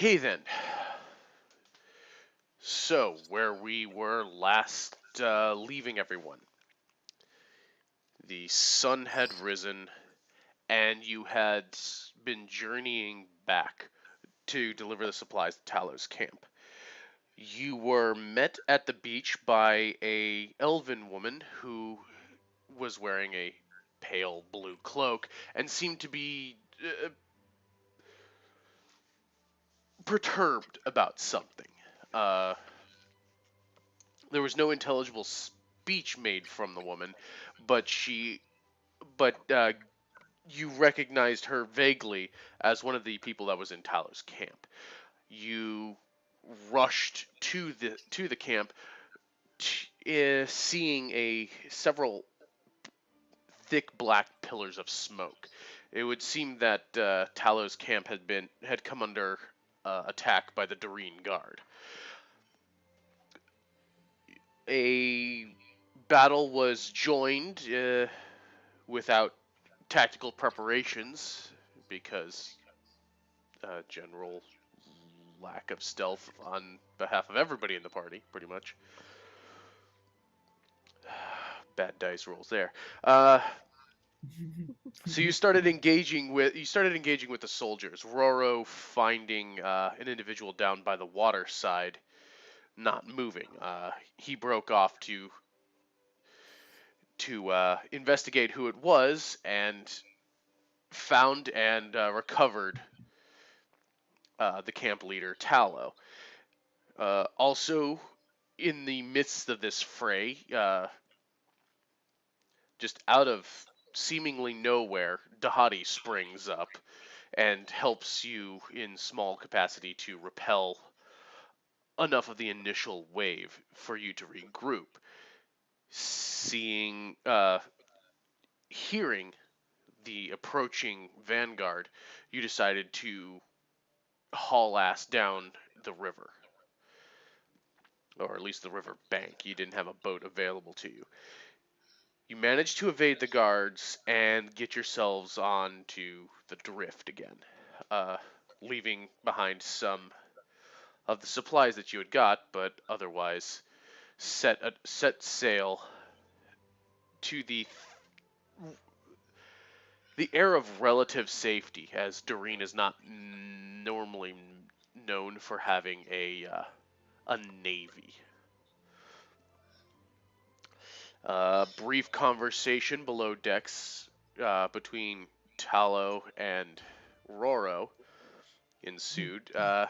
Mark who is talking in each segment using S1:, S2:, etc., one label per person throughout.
S1: Okay then. So, where we were last leaving everyone, the sun had risen, and you had been journeying back to deliver the supplies to Talos camp. You were met at the beach by a elven woman who was wearing a pale blue cloak and seemed to be perturbed about something. Uh, there was no intelligible speech made from the woman, but but you recognized her vaguely as one of the people that was in Talos camp. You rushed to the camp, seeing a several thick black pillars of smoke. It would seem that Talos camp had come under attack by the Doreen Guard. A battle was joined without tactical preparations because general lack of stealth on behalf of everybody in the party, pretty much. Bad dice rolls there. So you started engaging with the soldiers. Roro finding an individual down by the water side, not moving. He broke off to investigate who it was and found and recovered the camp leader Tallow. Also, in the midst of this fray, just out of seemingly nowhere, Dahadi springs up and helps you in small capacity to repel enough of the initial wave for you to regroup. Hearing the approaching vanguard, you decided to haul ass down the river, or at least the river bank. You didn't have a boat available to you. You managed to evade the guards and get yourselves onto the drift again, uh, leaving behind some of the supplies that you had got, but otherwise set sail to the air of relative safety, as Doreen is not normally known for having a navy. Brief conversation below decks between Talo and Roro ensued. A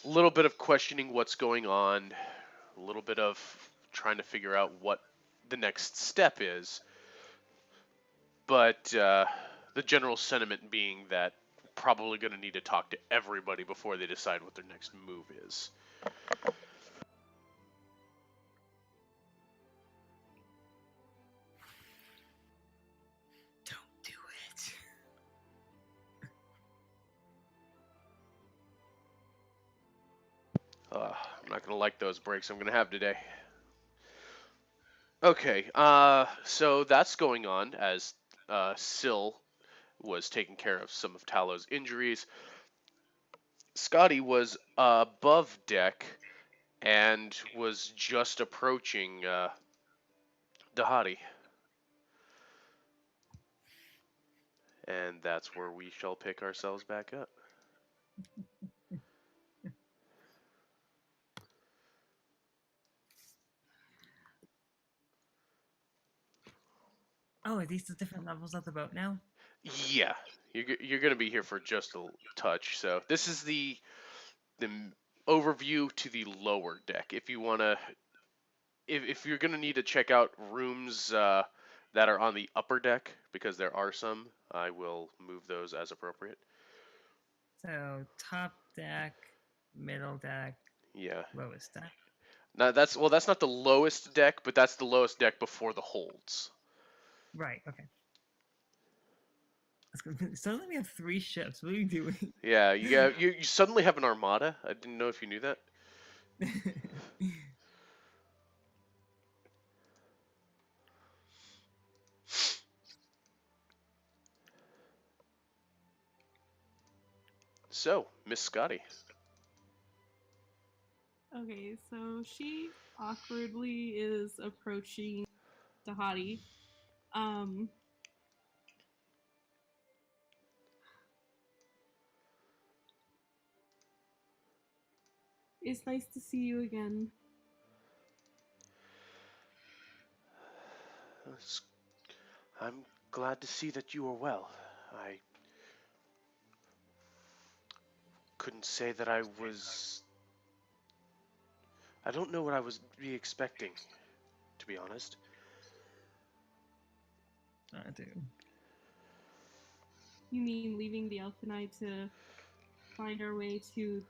S1: little bit of questioning what's going on, a little bit of trying to figure out what the next step is, but the general sentiment being that probably going to need to talk to everybody before they decide what their next move is.
S2: Don't do it.
S1: I'm not going to like those breaks I'm going to have today. Okay, so that's going on as Syl was taking care of some of Talo's injuries. Scotty was above deck and was just approaching Dahadi. And that's where we shall pick ourselves back up.
S2: Oh, are these the different levels of the boat now?
S1: Yeah, you're going to be here for just a touch. So this is the overview to the lower deck. If you want to, if you're going to need to check out rooms that are on the upper deck, because there are some, I will move those as appropriate.
S2: So top deck, middle deck,
S1: Yeah.
S2: lowest deck.
S1: Now that's not the lowest deck, but that's the lowest deck before the holds.
S2: Right. Okay. Suddenly we have 3 ships. What are you doing?
S1: Yeah, you suddenly have an armada. I didn't know if you knew that. So, Miss Scotty.
S3: Okay, so she awkwardly is approaching Dahadi. Um, it's nice to see you again.
S1: I'm glad to see that you are well. I couldn't say that I was. I don't know what I was be expecting, to be honest.
S2: I do.
S3: You mean leaving the elf and I to find our way to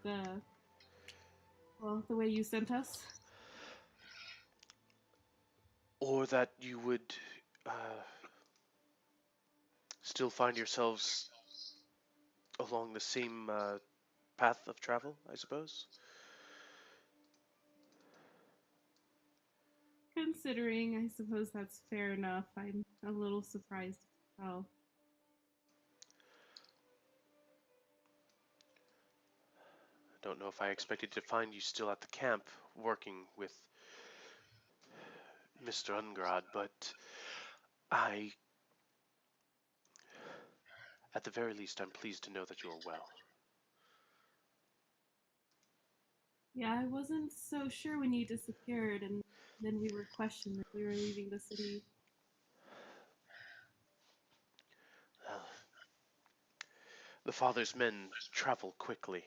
S3: the way you sent us?
S1: Or that you would uh, still find yourselves along the same path of travel, I suppose.
S3: Considering, I suppose that's fair enough. I'm a little surprised. Well,
S1: I don't know if I expected to find you still at the camp working with Mr. Ungrad, but I, at the very least, I'm pleased to know that you are well.
S3: yeah, I wasn't so sure when you disappeared, and then we were questioned that we were leaving the city.
S1: Well, the Father's men travel quickly.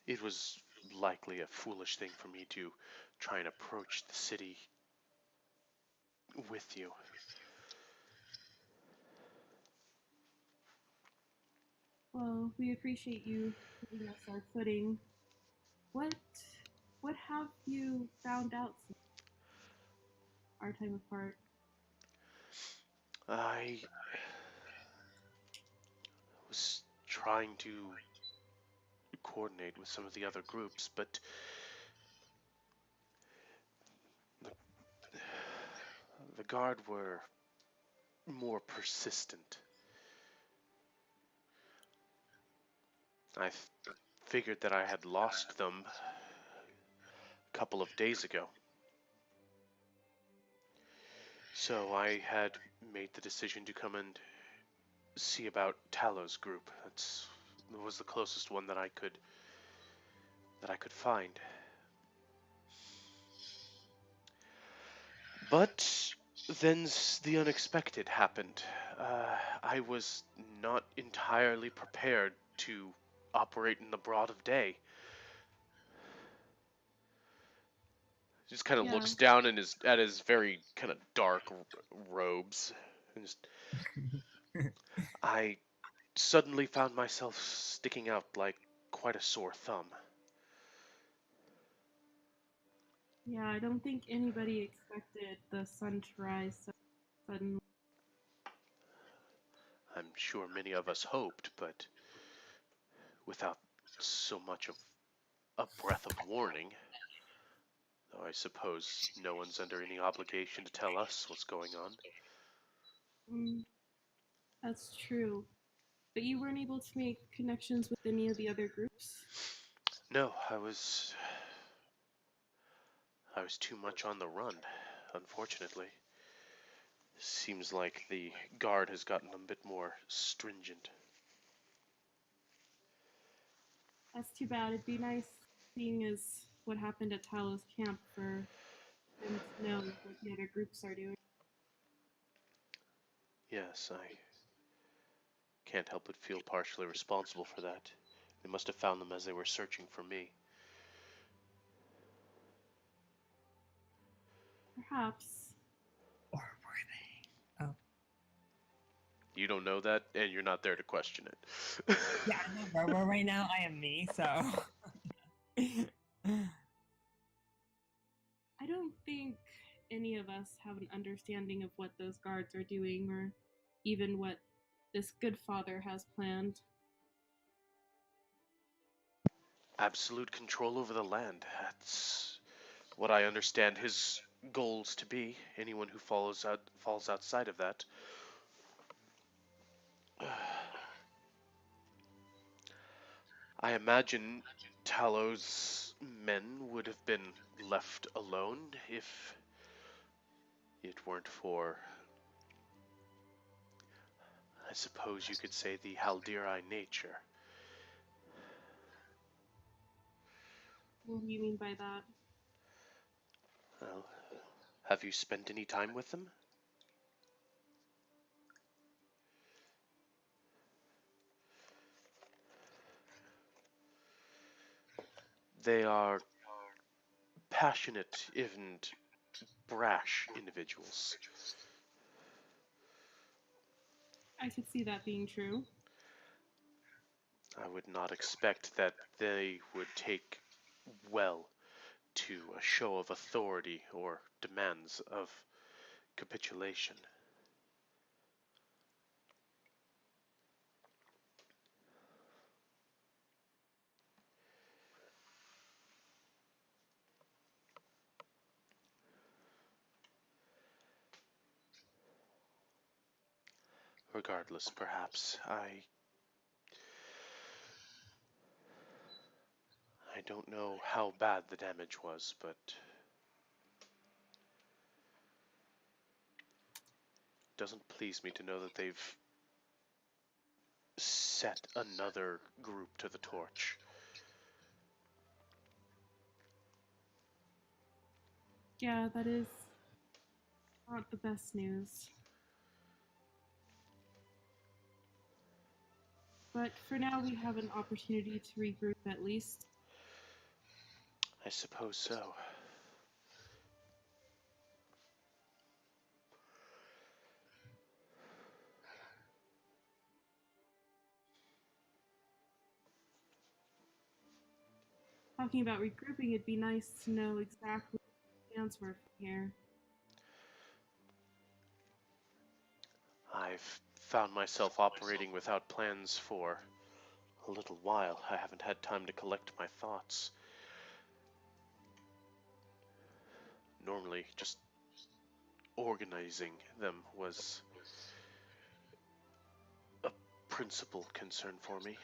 S1: It was likely a foolish thing for me to try and approach the city with you.
S3: Well, we appreciate you giving us our footing. What what have you found out since our time apart?
S1: I was trying to coordinate with some of the other groups, but the, the guard were more persistent. I figured that I had lost them a couple of days ago. So I had made the decision to come and see about Talow's group. That was the closest one that I could find. But then the unexpected happened. I was not entirely prepared to operate in the broad of day. He just kind of
S3: Yeah,
S1: looks down in at his very kind of dark robes, and I suddenly found myself sticking out like quite a sore thumb.
S3: yeah, I don't think anybody expected the sun to rise so suddenly.
S1: I'm sure many of us hoped, but without so much of a breath of warning. Though I suppose no one's under any obligation to tell us what's going on.
S3: Mm, that's true. But you weren't able to make connections with any of the other groups?
S1: No, I was too much on the run, unfortunately. Seems like the guard has gotten a bit more stringent.
S3: That's too bad. It'd be nice, seeing as what happened at Talos camp, for them to know what the other groups are doing.
S1: Yes, I can't help but feel partially responsible for that. They must have found them as they were searching for me.
S3: Perhaps.
S2: Or were they? Oh,
S1: You don't know that, and you're not there to question it.
S2: yeah, I'm not Robo right now. I am me, so.
S3: I don't think any of us have an understanding of what those guards are doing, or even what this good father has planned.
S1: Absolute control over the land. That's what I understand his goals to be. Anyone who falls outside of that I imagine Talos' men would have been left alone if it weren't for, I suppose you could say, the Haldiri nature.
S3: What do you mean by that?
S1: Well, have you spent any time with them? They are passionate and brash individuals.
S3: I could see that being true.
S1: I would not expect that they would take well to a show of authority or demands of capitulation. Regardless, perhaps, I don't know how bad the damage was, but it doesn't please me to know that they've set another group to the torch.
S3: Yeah, that is not the best news. But for now, we have an opportunity to regroup at least.
S1: I suppose so.
S3: Talking about regrouping, it'd be nice to know exactly what the plans were from here.
S1: I've found myself operating without plans for a little while. I haven't had time to collect my thoughts. Normally, just organizing them was a principal concern for me.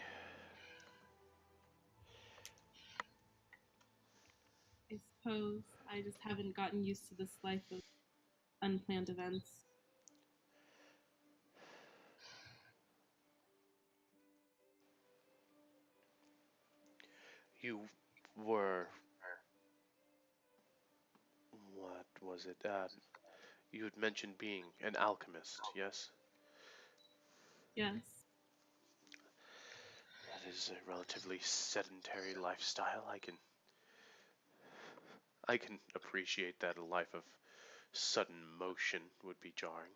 S3: I suppose I just haven't gotten used to this life of unplanned events.
S1: You were, what was it? You had mentioned being an alchemist, yes?
S3: Yes.
S1: That is a relatively sedentary lifestyle. I can appreciate that a life of sudden motion would be jarring.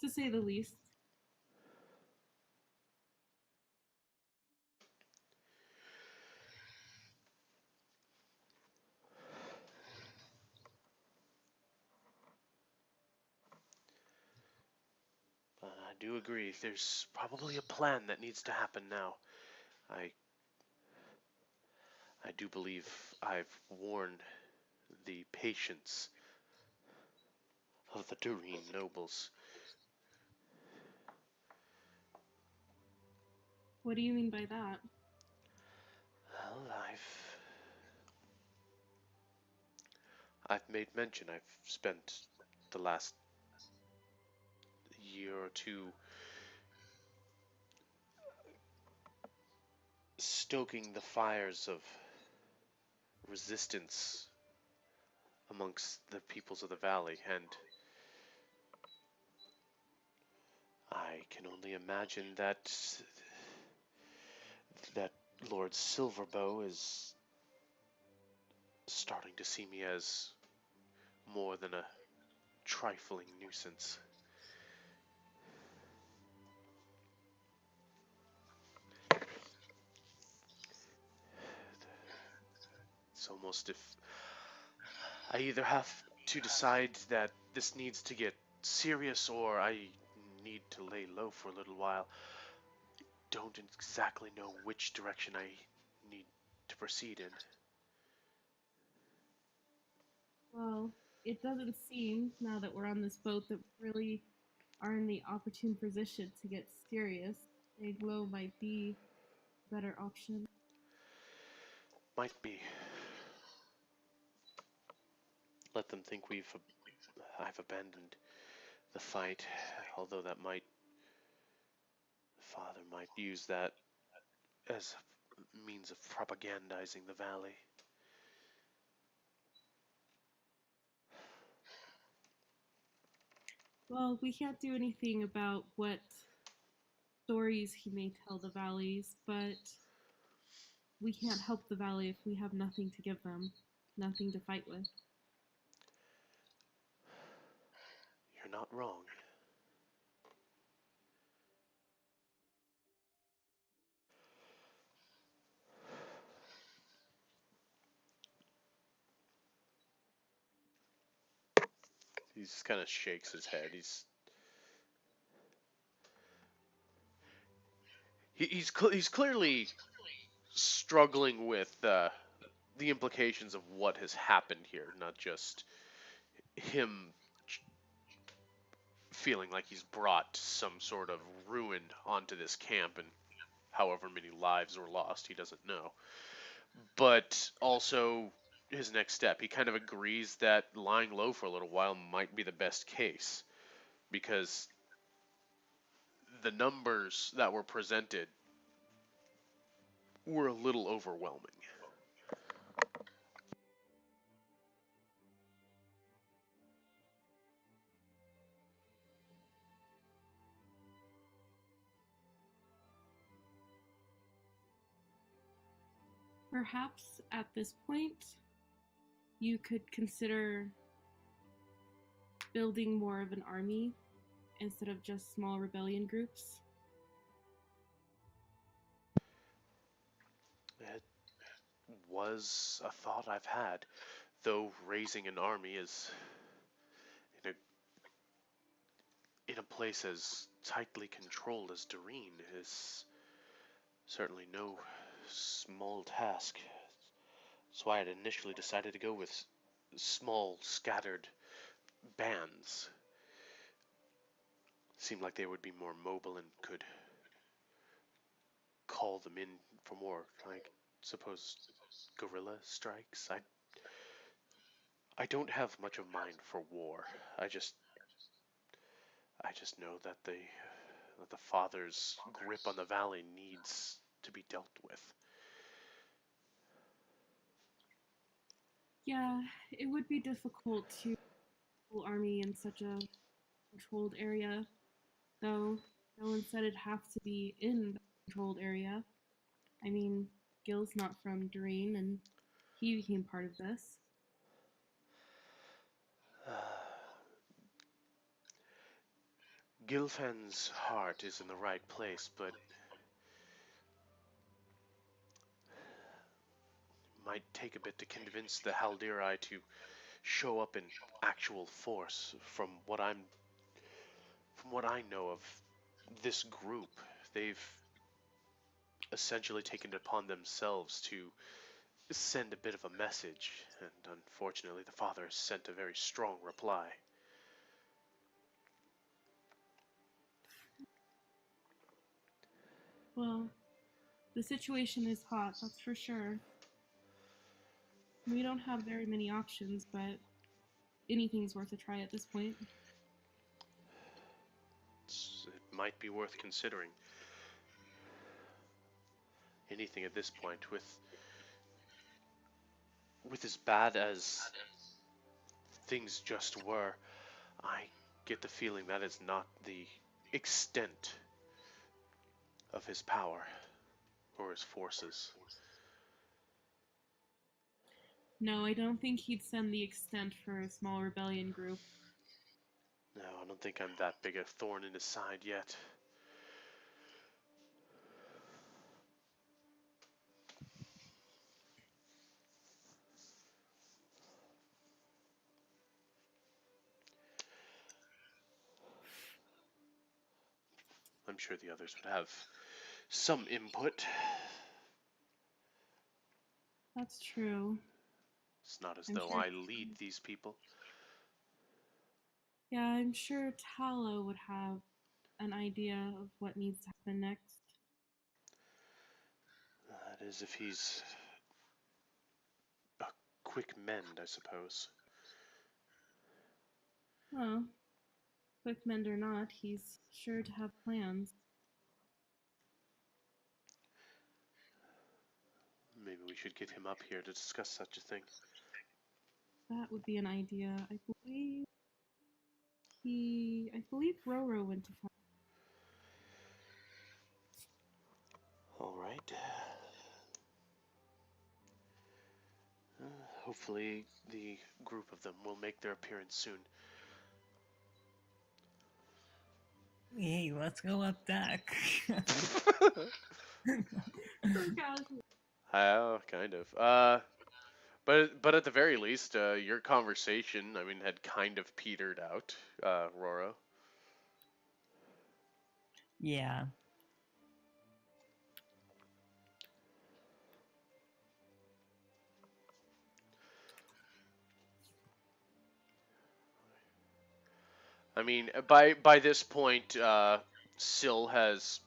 S3: To say the least.
S1: But I do agree, there's probably a plan that needs to happen now. I I do believe I've warned the patience of the Doreen nobles.
S3: What do you mean by that?
S1: Well, I've made mention. I've spent the last year or two stoking the fires of resistance amongst the peoples of the valley, and I can only imagine that Lord Silverbow is starting to see me as more than a trifling nuisance. It's almost if I either have to decide that this needs to get serious or I need to lay low for a little while. Don't exactly know which direction I need to proceed in.
S3: Well, it doesn't seem, now that we're on this boat, that we really are in the opportune position to get serious. staying low might be a better option.
S1: Might be. Let them think I've abandoned the fight, although that might father might use that as a means of propagandizing the valley.
S3: Well, we can't do anything about what stories he may tell the valleys, but we can't help the valley if we have nothing to give them, nothing to fight with.
S1: You're not wrong. He just kind of shakes his head. He's clearly struggling with the implications of what has happened here, not just him feeling like he's brought some sort of ruin onto this camp and however many lives were lost, he doesn't know. But also his next step, he kind of agrees that lying low for a little while might be the best case because the numbers that were presented were a little overwhelming.
S3: Perhaps at this point, you could consider building more of an army instead of just small rebellion groups.
S1: It was a thought I've had, though raising an army is in a place as tightly controlled as Doreen is certainly no small task. That's why I'd initially decided to go with small, scattered bands. Seemed like they would be more mobile and could call them in for more, like, suppose, guerrilla strikes. I don't have much of mind for war. I just I just know that the father's grip on the valley needs to be dealt with.
S3: Yeah, it would be difficult to full army in such a controlled area, though no one said it'd have to be in the controlled area. I mean, Gil's not from Doreen, and he became part of this.
S1: Gilfan's heart is in the right place, but might take a bit to convince the Haldirai to show up in actual force. From what I know of this group, they've essentially taken it upon themselves to send a bit of a message, and unfortunately the father has sent a very strong reply.
S3: Well, the situation is hot, that's for sure. We don't have very many options, but anything's worth a try at this point.
S1: It might be worth considering. Anything at this point, with as bad as things just were, I get the feeling that is not the extent of his power or his forces.
S3: No, I don't think he'd send the extent for a small rebellion group.
S1: No, I don't think I'm that big a thorn in his side yet. I'm sure the others would have some input.
S3: That's true.
S1: It's not as
S3: I'm
S1: though
S3: sure.
S1: I lead these people.
S3: Yeah, I'm sure Talo would have an idea of what needs to happen next.
S1: That is, if he's a quick mend, I suppose.
S3: Well, quick mend or not, he's sure to have plans.
S1: Maybe we should get him up here to discuss such a thing.
S3: That would be an idea. I believe Roro went to find.
S1: All right. Hopefully, the group of them will make their appearance soon.
S2: Hey, let's go up deck.
S1: Kind of. But at the very least, your conversation, I mean, had kind of petered out, Roro.
S2: Yeah.
S1: I mean, by this point, Syl has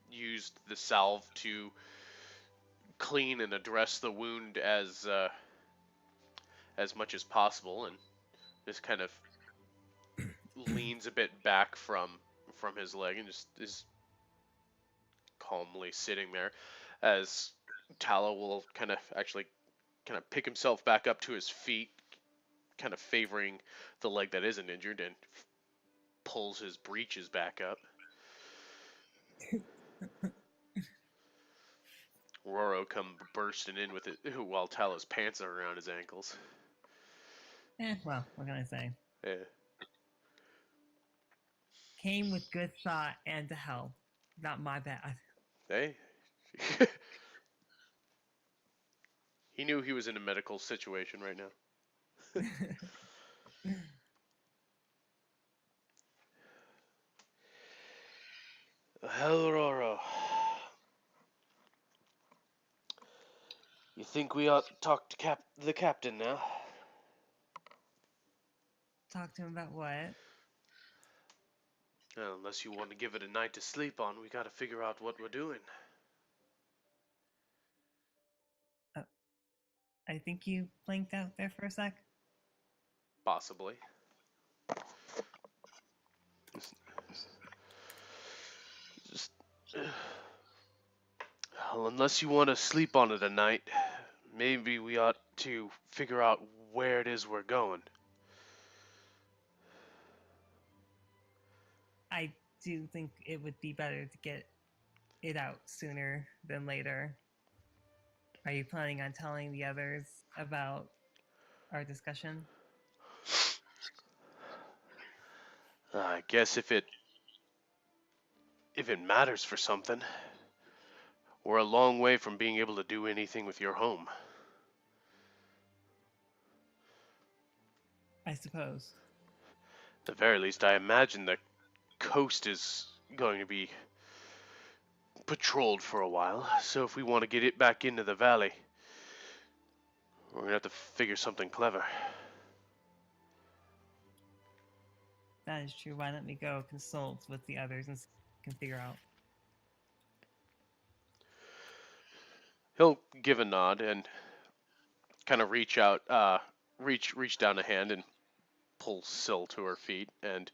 S1: used the salve to clean and address the wound as much as possible, and just kind of leans a bit back from his leg and just is calmly sitting there, as Tallow will kind of pick himself back up to his feet, kind of favoring the leg that isn't injured, and pulls his breeches back up. Roro come bursting in with it while Tallow's pants are around his ankles.
S2: Well, what can I say?
S1: Yeah.
S2: Came with good thought and to help. Not my bad.
S1: Hey. He knew he was in a medical situation right now. Well, Roro. You think we ought to talk to the captain now?
S2: Talk to him about what?
S1: Well, unless you want to give it a night to sleep on, we gotta figure out what we're doing.
S2: I think you blinked out there for a sec.
S1: Possibly. Just, well, unless you want to sleep on it a night, maybe we ought to figure out where it is we're going.
S2: I do think it would be better to get it out sooner than later. Are you planning on telling the others about our discussion?
S1: I guess if it matters for something, we're a long way from being able to do anything with your home.
S2: I suppose.
S1: At the very least, I imagine the coast is going to be patrolled for a while, so if we want to get it back into the valley, we're gonna have to figure something clever.
S2: That is true. Why don't we go consult with the others and can figure out?
S1: He'll give a nod and kind of reach down a hand and pull Syl to her feet, and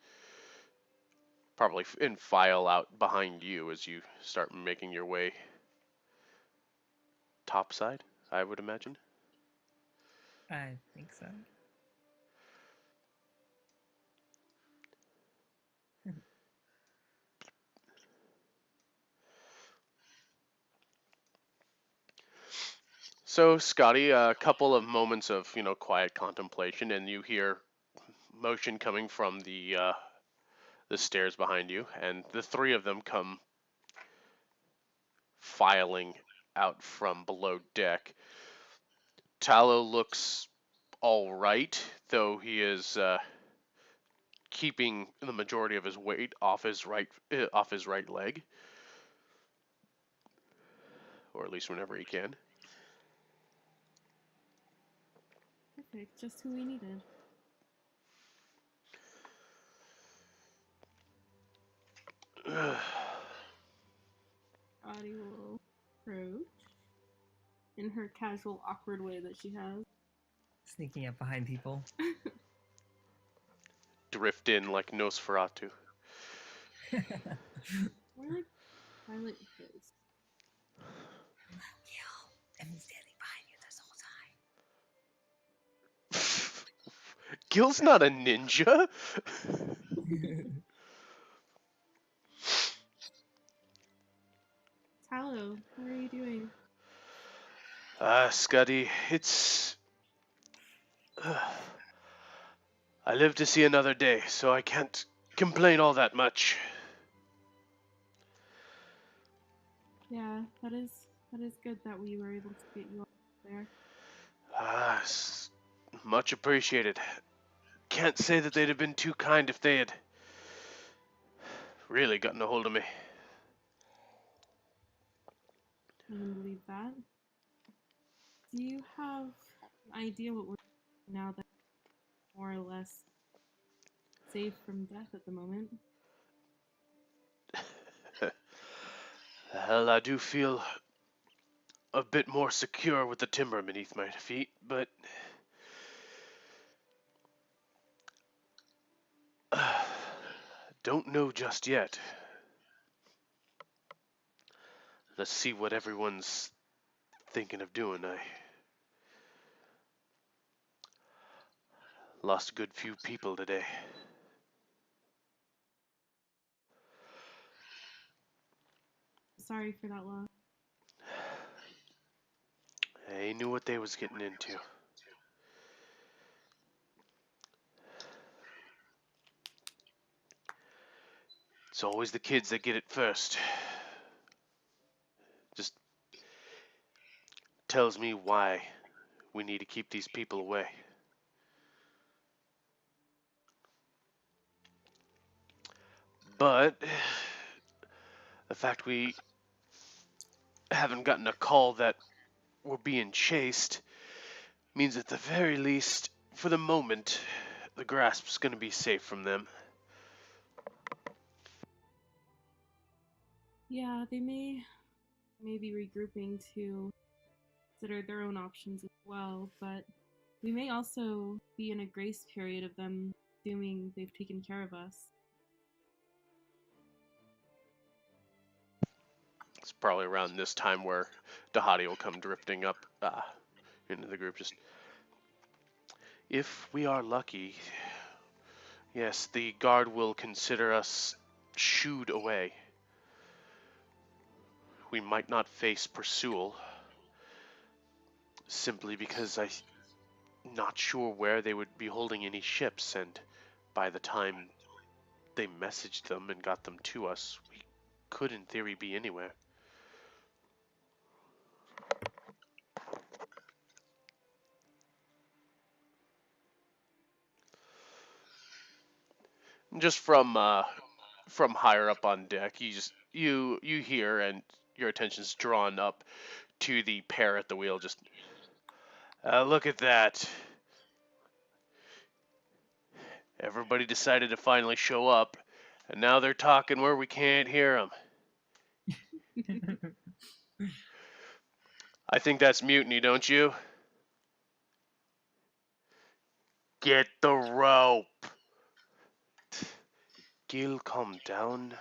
S1: probably file out behind you as you start making your way topside, I would imagine.
S2: I think so.
S1: So, Scotty, a couple of moments of quiet contemplation, and you hear motion coming from the stairs behind you, and the three of them come filing out from below deck. Tallow looks all right, though he is keeping the majority of his weight off his right leg, or at least whenever he can.
S3: Perfect, just who we needed. Body will approach in her casual, awkward way that she has.
S2: Sneaking up behind people.
S1: Drift in like Nosferatu.
S3: More like silent ghost.
S2: Gil, I've been standing behind you this whole time.
S1: Gil's not a ninja.
S3: Tallow, what are you doing?
S1: Scuddy, it's... I live to see another day, so I can't complain all that much.
S3: Yeah, that is good that we were able to get you all there.
S1: Much appreciated. Can't say that they'd have been too kind if they had really gotten a hold of me.
S3: I can believe that. Do you have an idea what we're doing now that we're more or less safe from death at the moment?
S1: Hell, I do feel a bit more secure with the timber beneath my feet, but don't know just yet. Let's see what everyone's thinking of doing. I lost a good few people today.
S3: Sorry for that loss.
S1: They knew what they was getting into. It's always the kids that get it first. Just tells me why we need to keep these people away. But the fact we haven't gotten a call that we're being chased means at the very least, for the moment, the grasp's gonna be safe from them.
S3: Yeah, they may be regrouping to consider their own options as well, but we may also be in a grace period of them assuming they've taken care of us.
S1: It's probably around this time where Dahadi will come drifting up into the group. Just, if we are lucky, yes, the guard will consider us shooed away. We might not face pursuit, simply because I'm not sure where they would be holding any ships, and by the time they messaged them and got them to us, we could in theory be anywhere. Just from higher up on deck, you hear, and your attention's drawn up to the pair at the wheel. Just look at that. Everybody decided to finally show up, and now they're talking where we can't hear them. I think that's mutiny, don't you? Get the rope. Gil, calm down.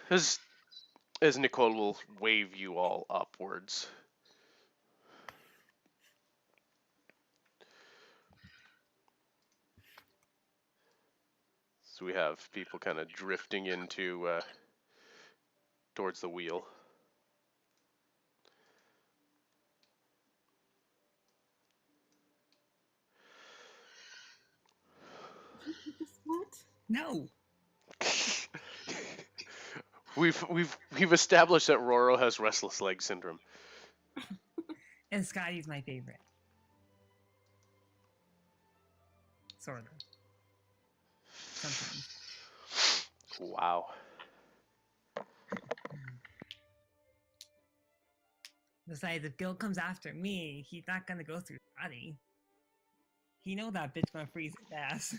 S1: As Nicole will wave you all upwards. So we have people kind of drifting into towards the wheel.
S3: Did you take a spot?
S2: No.
S1: We've established that Roro has restless leg syndrome.
S2: And Scotty's my favorite. Sort of. Sometimes.
S1: Wow.
S2: Besides, if Gil comes after me, he's not gonna go through Scotty. He know that bitch gonna freeze his ass.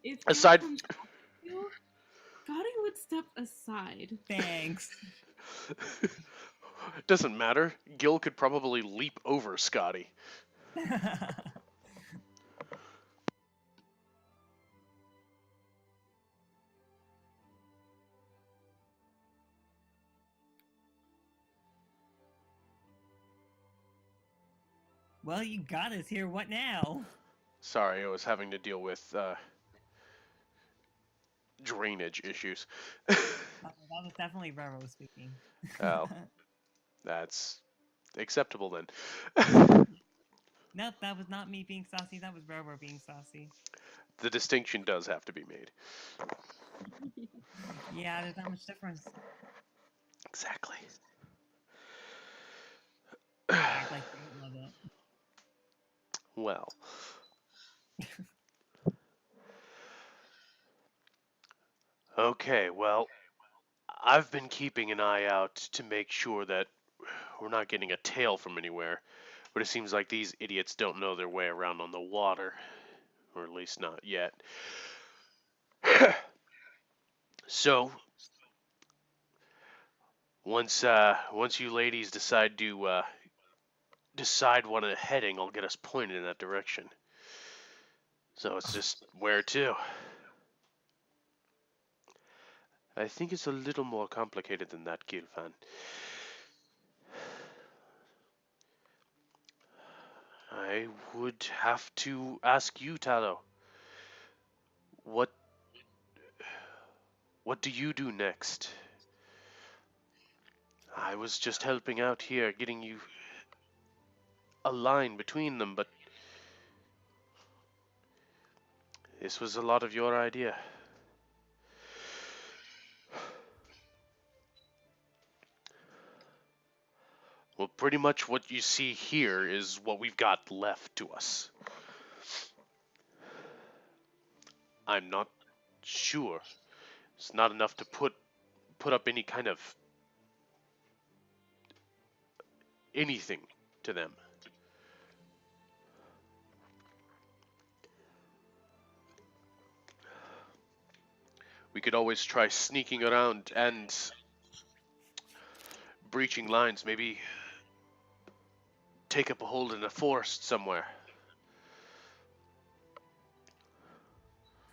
S3: If
S1: Aside-
S3: Gil comes after you, Scotty would step aside.
S2: Thanks.
S1: Doesn't matter. Gil could probably leap over Scotty.
S2: Well, you got us here. What now?
S1: Sorry, I was having to deal with drainage issues.
S2: Oh, that was definitely Roro speaking.
S1: Oh, that's acceptable then.
S2: Nope, that was not me being saucy. That was Roro being saucy.
S1: The distinction does have to be made.
S2: Yeah, there's not much difference.
S1: Exactly.
S2: Act like you don't love it.
S1: Well. Okay, well, I've been keeping an eye out to make sure that we're not getting a tail from anywhere, but it seems like these idiots don't know their way around on the water, or at least not yet. So, once you ladies decide what a heading, I'll get us pointed in that direction. So it's just where to. I think it's a little more complicated than that, Gilfan. I would have to ask you, Talo. What what do you do next? I was just helping out here, getting you a line between them, but this was a lot of your idea. Well, pretty much what you see here is what we've got left to us. I'm not sure. It's not enough to put up any kind of anything to them. We could always try sneaking around and breaching lines, maybe take up a hold in a forest somewhere.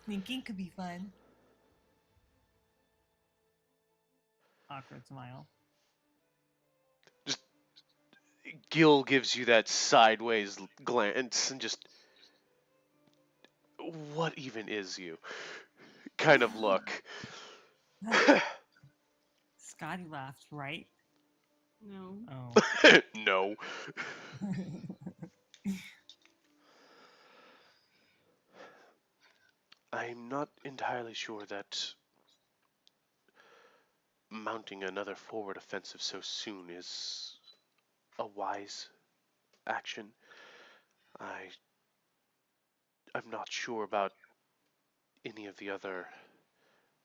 S2: Sneaking could be fun. Awkward smile.
S1: Just Gil gives you that sideways glance and just, what even is you? Kind of look.
S2: Scotty laughed, right?
S3: No.
S2: Oh.
S1: No. I'm not entirely sure that mounting another forward offensive so soon is a wise action. I I'm not sure about any of the other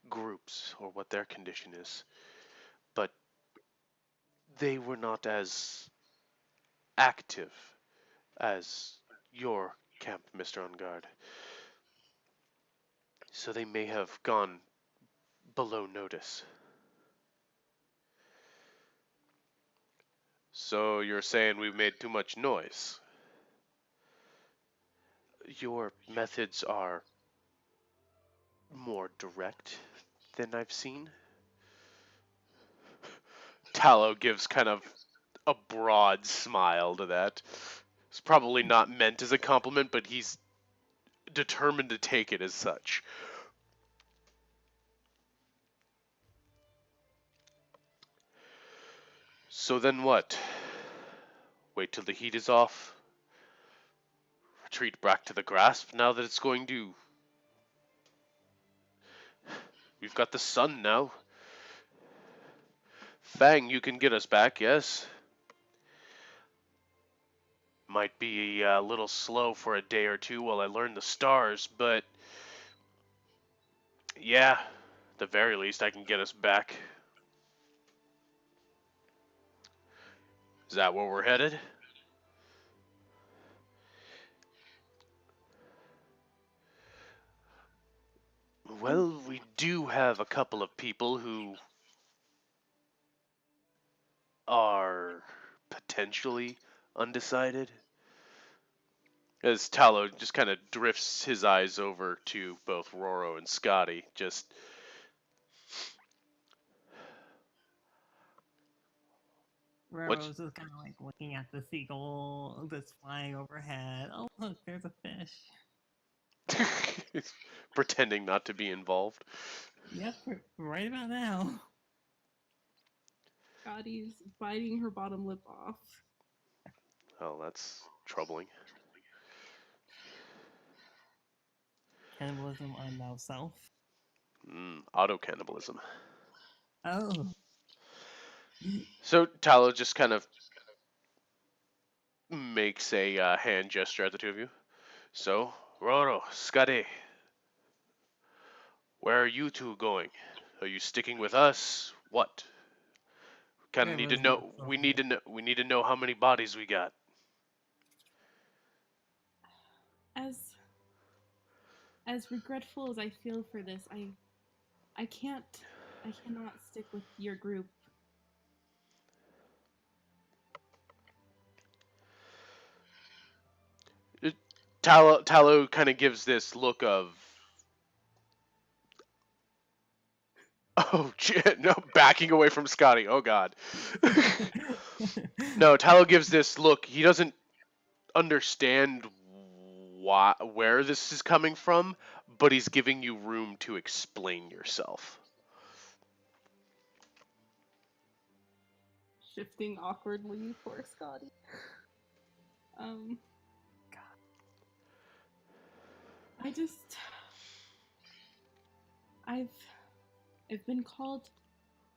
S1: groups or what their condition is, but they were not as active as your camp, Mr. On Guard. So they may have gone below notice. So you're saying we've made too much noise? Your methods are more direct than I've seen. Tallow gives kind of a broad smile to that. It's probably not meant as a compliment, but he's determined to take it as such. So then what? Wait till the heat is off? Retreat back to the grasp now that it's going to... We've got the sun now. Fang, you can get us back, yes? Might be a little slow for a day or two while I learn the stars, but... Yeah, at the very least I can get us back. Is that where we're headed? Well, we do have a couple of people who are potentially undecided. As Tallow just kind of drifts his eyes over to both Roro and Scotty, just what?
S2: Rose is kind of like looking at the seagull that's flying overhead. Oh, look, there's a fish.
S1: Pretending not to be involved.
S2: Yep, right about now.
S3: Scotty's biting her bottom lip off.
S1: Oh, that's troubling.
S2: Cannibalism on thou self.
S1: Auto cannibalism.
S2: Oh.
S1: So Tallow just kind of makes a hand gesture at the two of you. So, Roro, Scotty, where are you two going? Are you sticking with us? What? Kind of need to know. We need to know. We need to know how many bodies we got.
S3: As regretful as I feel for this, I cannot stick with your group.
S1: Tallow kind of gives this look of, oh shit, no, backing away from Scotty. Oh god. No, Tallow gives this look. He doesn't understand where this is coming from, but he's giving you room to explain yourself.
S3: Shifting awkwardly for Scotty. I just I've been called to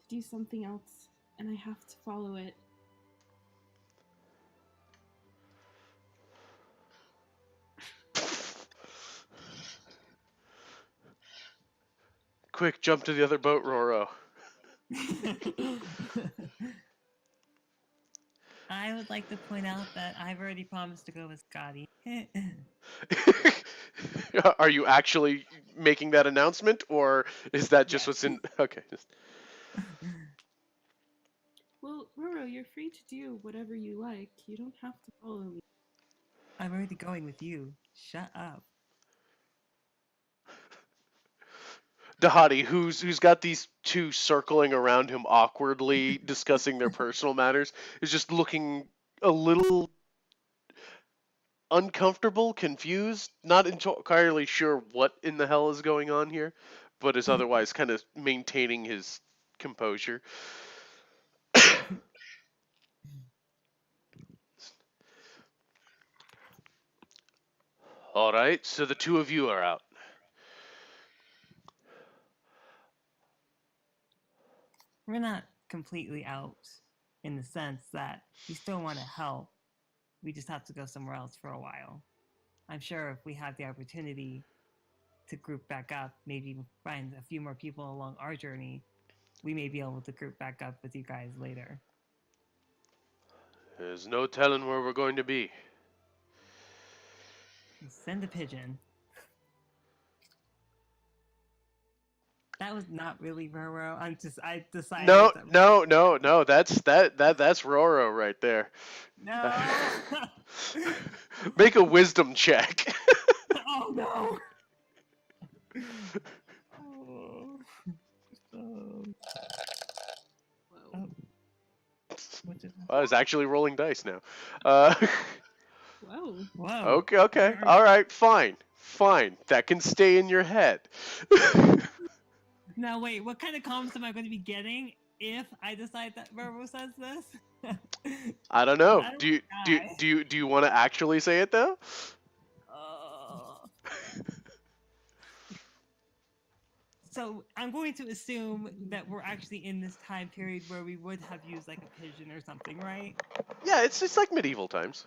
S3: do something else and I have to follow it.
S1: Quick, jump to the other boat, Roro.
S2: I would like to point out that I've already promised to go with Scotty.
S1: Are you actually making that announcement, or is that just
S2: Yes.
S1: what's in? Okay.
S3: Well, Roro, you're free to do whatever you like. You don't have to follow me.
S2: I'm already going with you. Shut up.
S1: Dahadi, who's got these two circling around him awkwardly, discussing their personal matters, is just looking a little uncomfortable, confused, not entirely sure what in the hell is going on here, but is otherwise kind of maintaining his composure. All right, so the two of you are out.
S2: We're not completely out in the sense that we still want to help. We just have to go somewhere else for a while. I'm sure if we have the opportunity to group back up, maybe find a few more people along our journey, we may be able to group back up with you guys later.
S1: There's no telling where we're going to be.
S2: Send a pigeon. That was not really Roro. I decided.
S1: No,
S2: that
S1: no. That's Roro right there.
S2: No.
S1: Make a wisdom check.
S2: Oh no. Oh.
S3: Whoa.
S1: I was actually rolling dice now.
S3: Whoa.
S2: Whoa.
S1: Okay. All right, fine. That can stay in your head.
S2: Now wait, what kind of comments am I going to be getting if I decide that Roro says this?
S1: I don't know.
S2: I
S1: Do you want to actually say it though?
S2: So I'm going to assume that we're actually in this time period where we would have used like a pigeon or something, right?
S1: Yeah, it's like medieval times.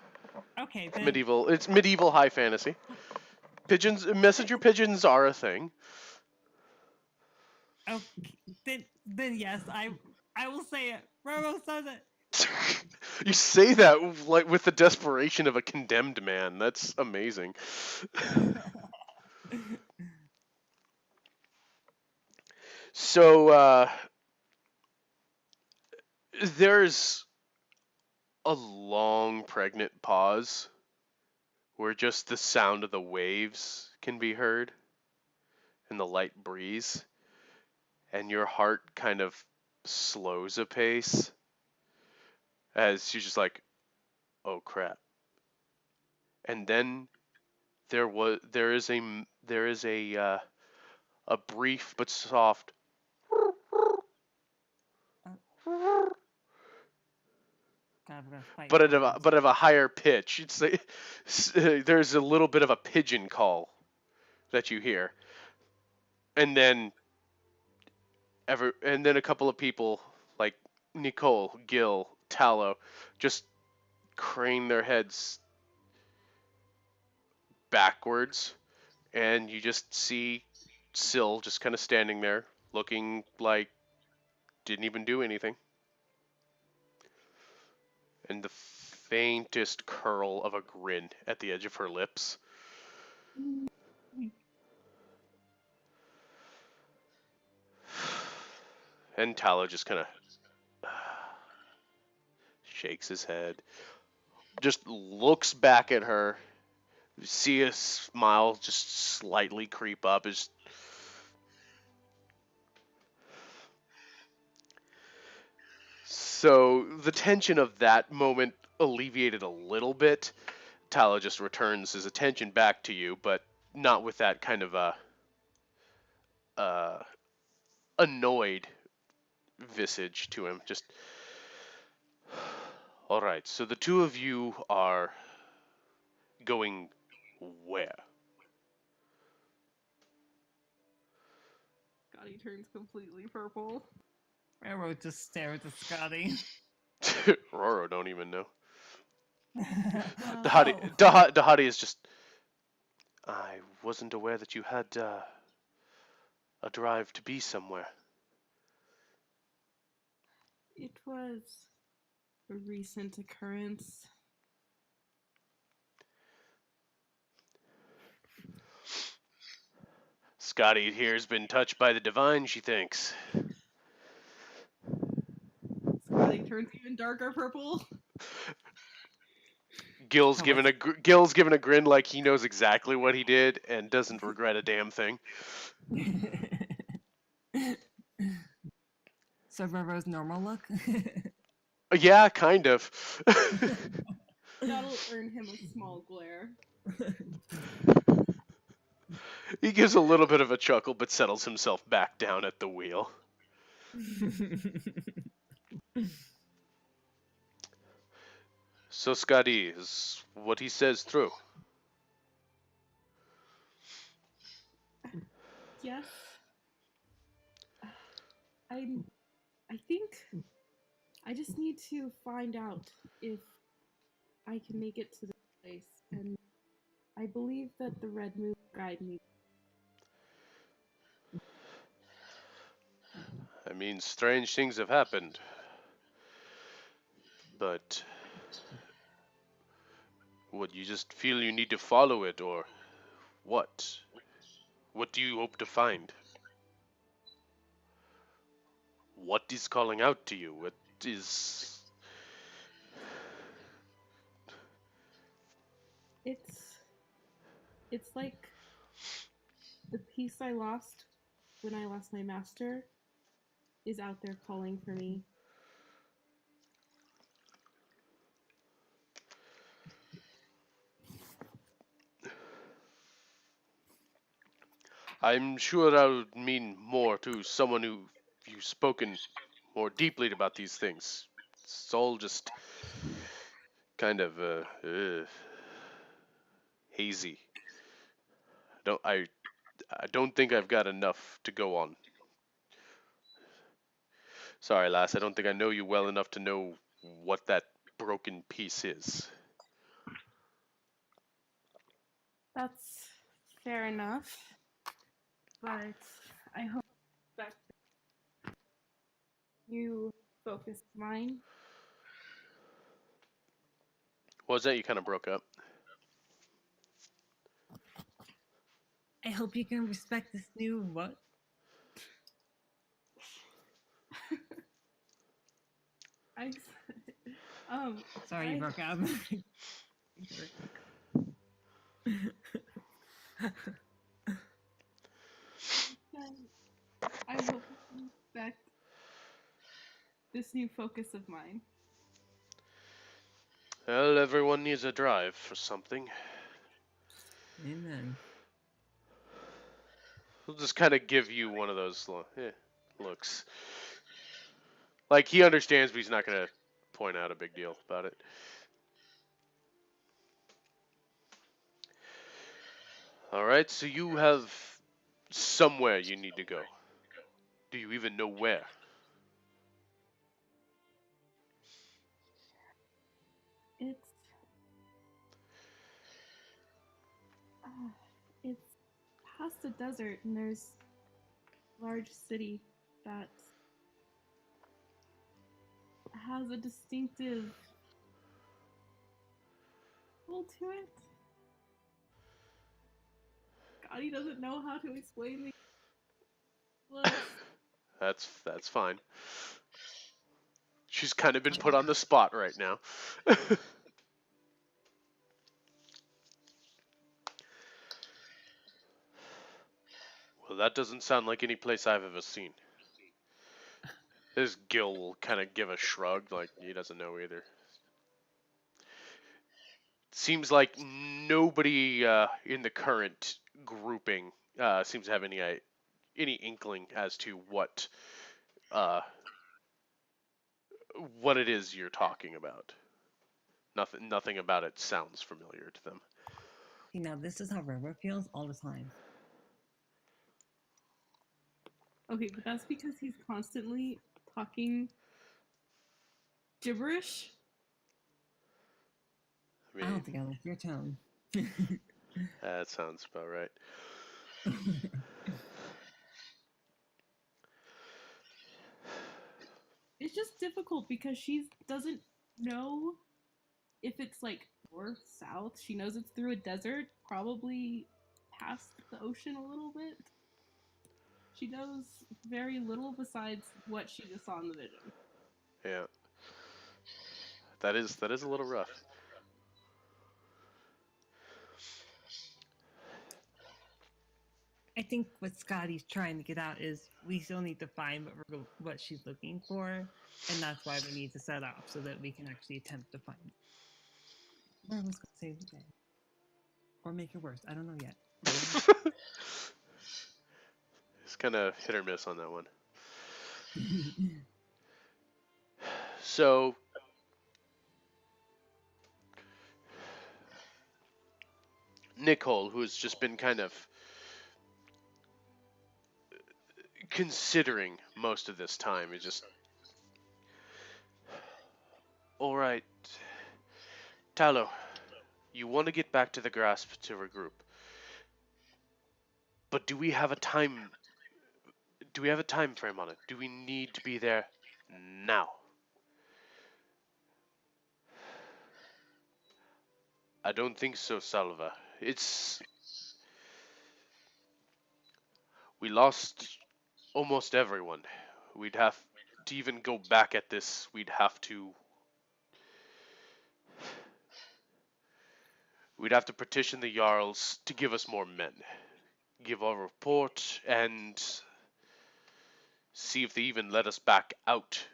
S2: Okay, then.
S1: It's medieval high fantasy. Messenger pigeons are a thing.
S2: Okay, then yes, I will say it. Roro says it.
S1: You say that like with the desperation of a condemned man. That's amazing. So there's a long pregnant pause where just the sound of the waves can be heard and the light breeze, and your heart kind of slows a pace as you're just like, oh crap. And then there is a brief but soft
S2: Uh, God, we're gonna fight
S1: but
S2: for it.
S1: of a higher pitch. It's like, there's a little bit of a pigeon call that you hear, and then a couple of people like Nicole, Gil, Tallow just crane their heads backwards, and you just see Syl just kind of standing there, looking like didn't even do anything, and the faintest curl of a grin at the edge of her lips. And Tallow just kind of shakes his head, just looks back at her. You see a smile just slightly creep up. So the tension of that moment alleviated a little bit. Tallow just returns his attention back to you, but not with that kind of a uh, annoyed visage to him. Just, all right. So the two of you are going where?
S3: Scotty turns completely purple.
S2: Railroad just stares at Scotty.
S1: Roro don't even know.
S2: Oh.
S1: Dahadi is just. I wasn't aware that you had a drive to be somewhere.
S3: It was a recent occurrence.
S1: Scotty here has been touched by the divine, she thinks.
S3: Scotty turns even darker purple.
S1: Gil's
S2: How
S1: given
S2: much?
S1: Gil's given a grin like he knows exactly what he did and doesn't regret a damn thing.
S2: So Railroad's normal look?
S1: Yeah, kind of.
S3: That'll earn him a small glare.
S1: He gives a little bit of a chuckle but settles himself back down at the wheel. So Scotty, is what he says true?
S3: Yes. I'm I think I just need to find out if I can make it to the place, and I believe that the red moon will guide me.
S1: I mean, strange things have happened. But what, you just feel you need to follow it, or what? What do you hope to find? What is calling out to you? What is...
S3: It's it's like the piece I lost when I lost my master is out there calling for me.
S1: I'm sure that would mean more to someone who you've spoken more deeply about these things. It's all just kind of hazy. Don't I? I don't think I've got enough to go on. Sorry, lass. I don't think I know you well enough to know what that broken piece is.
S3: That's fair enough, but I hope that you focus mine.
S1: What was that? You kind of broke up.
S2: I hope you can respect this new what? Sorry, you
S3: I
S2: broke out.
S3: I hope you respect this new focus of mine.
S1: Well, everyone needs a drive for something.
S2: Amen.
S1: He'll just kind of give you one of those looks. Like, he understands, but he's not going to point out a big deal about it. Alright, so you have somewhere you need to go. Do you even know where?
S3: It's uh, it's past a desert, and there's a large city that has a distinctive feel to it. God, he doesn't know how to explain the list.
S1: That's fine. She's kind of been put on the spot right now. Well, that doesn't sound like any place I've ever seen. This Gil will kind of give a shrug, like he doesn't know either. Seems like nobody in the current grouping seems to have any inkling as to uh, what it is you're talking about. Nothing about it sounds familiar to them.
S2: See, now this is how River feels all the time.
S3: Okay, but that's because he's constantly talking gibberish.
S1: I
S2: I
S1: mean,
S2: don't think I like your tone.
S1: that sounds about right.
S3: It's just difficult because she doesn't know if it's like north, south. She knows it's through a desert, probably past the ocean a little bit. She knows very little besides what she just saw in the vision.
S1: Yeah, that is a little rough.
S2: I think what Scotty's trying to get out is we still need to find what she's looking for, and that's why we need to set off so that we can actually attempt to find it. Or let's go save the day, or make it worse. I don't know yet.
S1: It's kind of hit or miss on that one. So Nicole, who has just been kind of considering most of this time, is just all right. Talo, you want to get back to the grasp to regroup, but do we have a time? Do we have a time frame on it? Do we need to be there now? I don't think so, Salva. We lost almost everyone. We'd have to even go back at this. We'd have to petition the Jarls to give us more men, give our report, and see if they even let us back out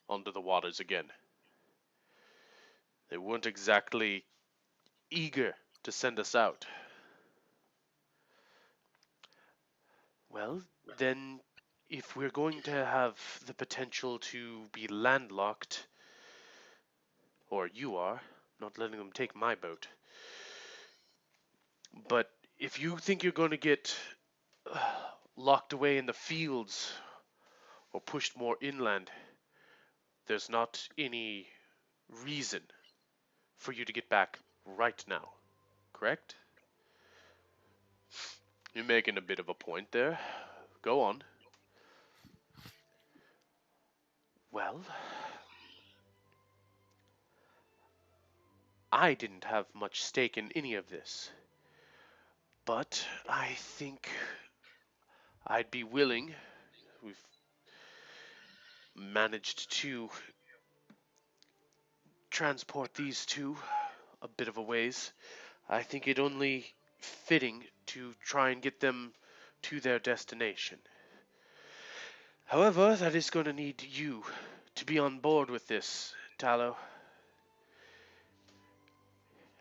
S1: onto the waters again. They weren't exactly eager to send us out. Well, then, if we're going to have the potential to be landlocked, or you are, not letting them take my boat, but if you think you're going to get locked away in the fields or pushed more inland, there's not any reason for you to get back right now, correct? You're making a bit of a point there. Go on. Well, I didn't have much stake in any of this, but I think I'd be willing. We've managed to transport these two a bit of a ways. I think it only fitting to try and get them to their destination. However, that is going to need you to be on board with this, Tallow.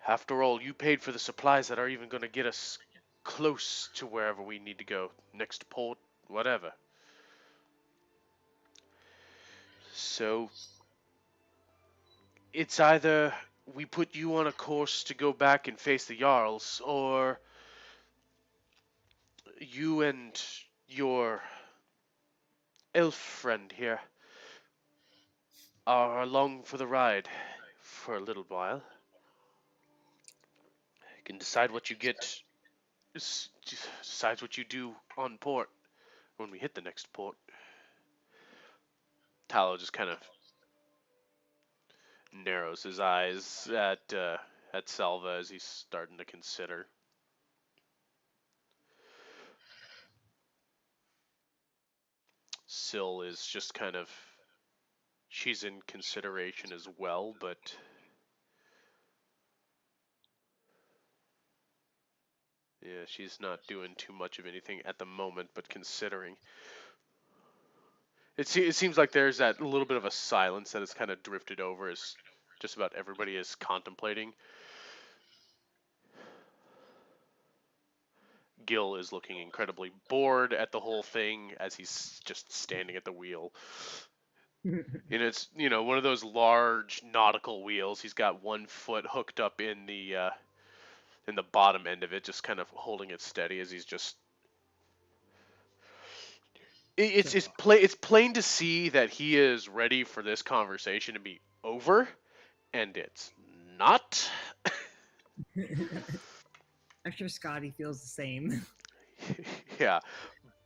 S1: After all, you paid for the supplies that are even going to get us close to wherever we need to go. Next port, whatever. So, it's either we put you on a course to go back and face the Jarls, or you and your elf friend here are along for the ride for a little while. You can decide what you get, decides what you do on port when we hit the next port. Tallow just kind of narrows his eyes at Salva as he's starting to consider. Syl is just kind of, she's in consideration as well, but yeah, she's not doing too much of anything at the moment, but considering. It seems like there's that little bit of a silence that has kind of drifted over as just about everybody is contemplating. Gil is looking incredibly bored at the whole thing as he's just standing at the wheel. And it's, one of those large nautical wheels. He's got one foot hooked up in the bottom end of it, just kind of holding it steady as he's just. It's plain to see that he is ready for this conversation to be over, and it's not.
S2: I'm sure Scotty feels the same.
S1: Yeah,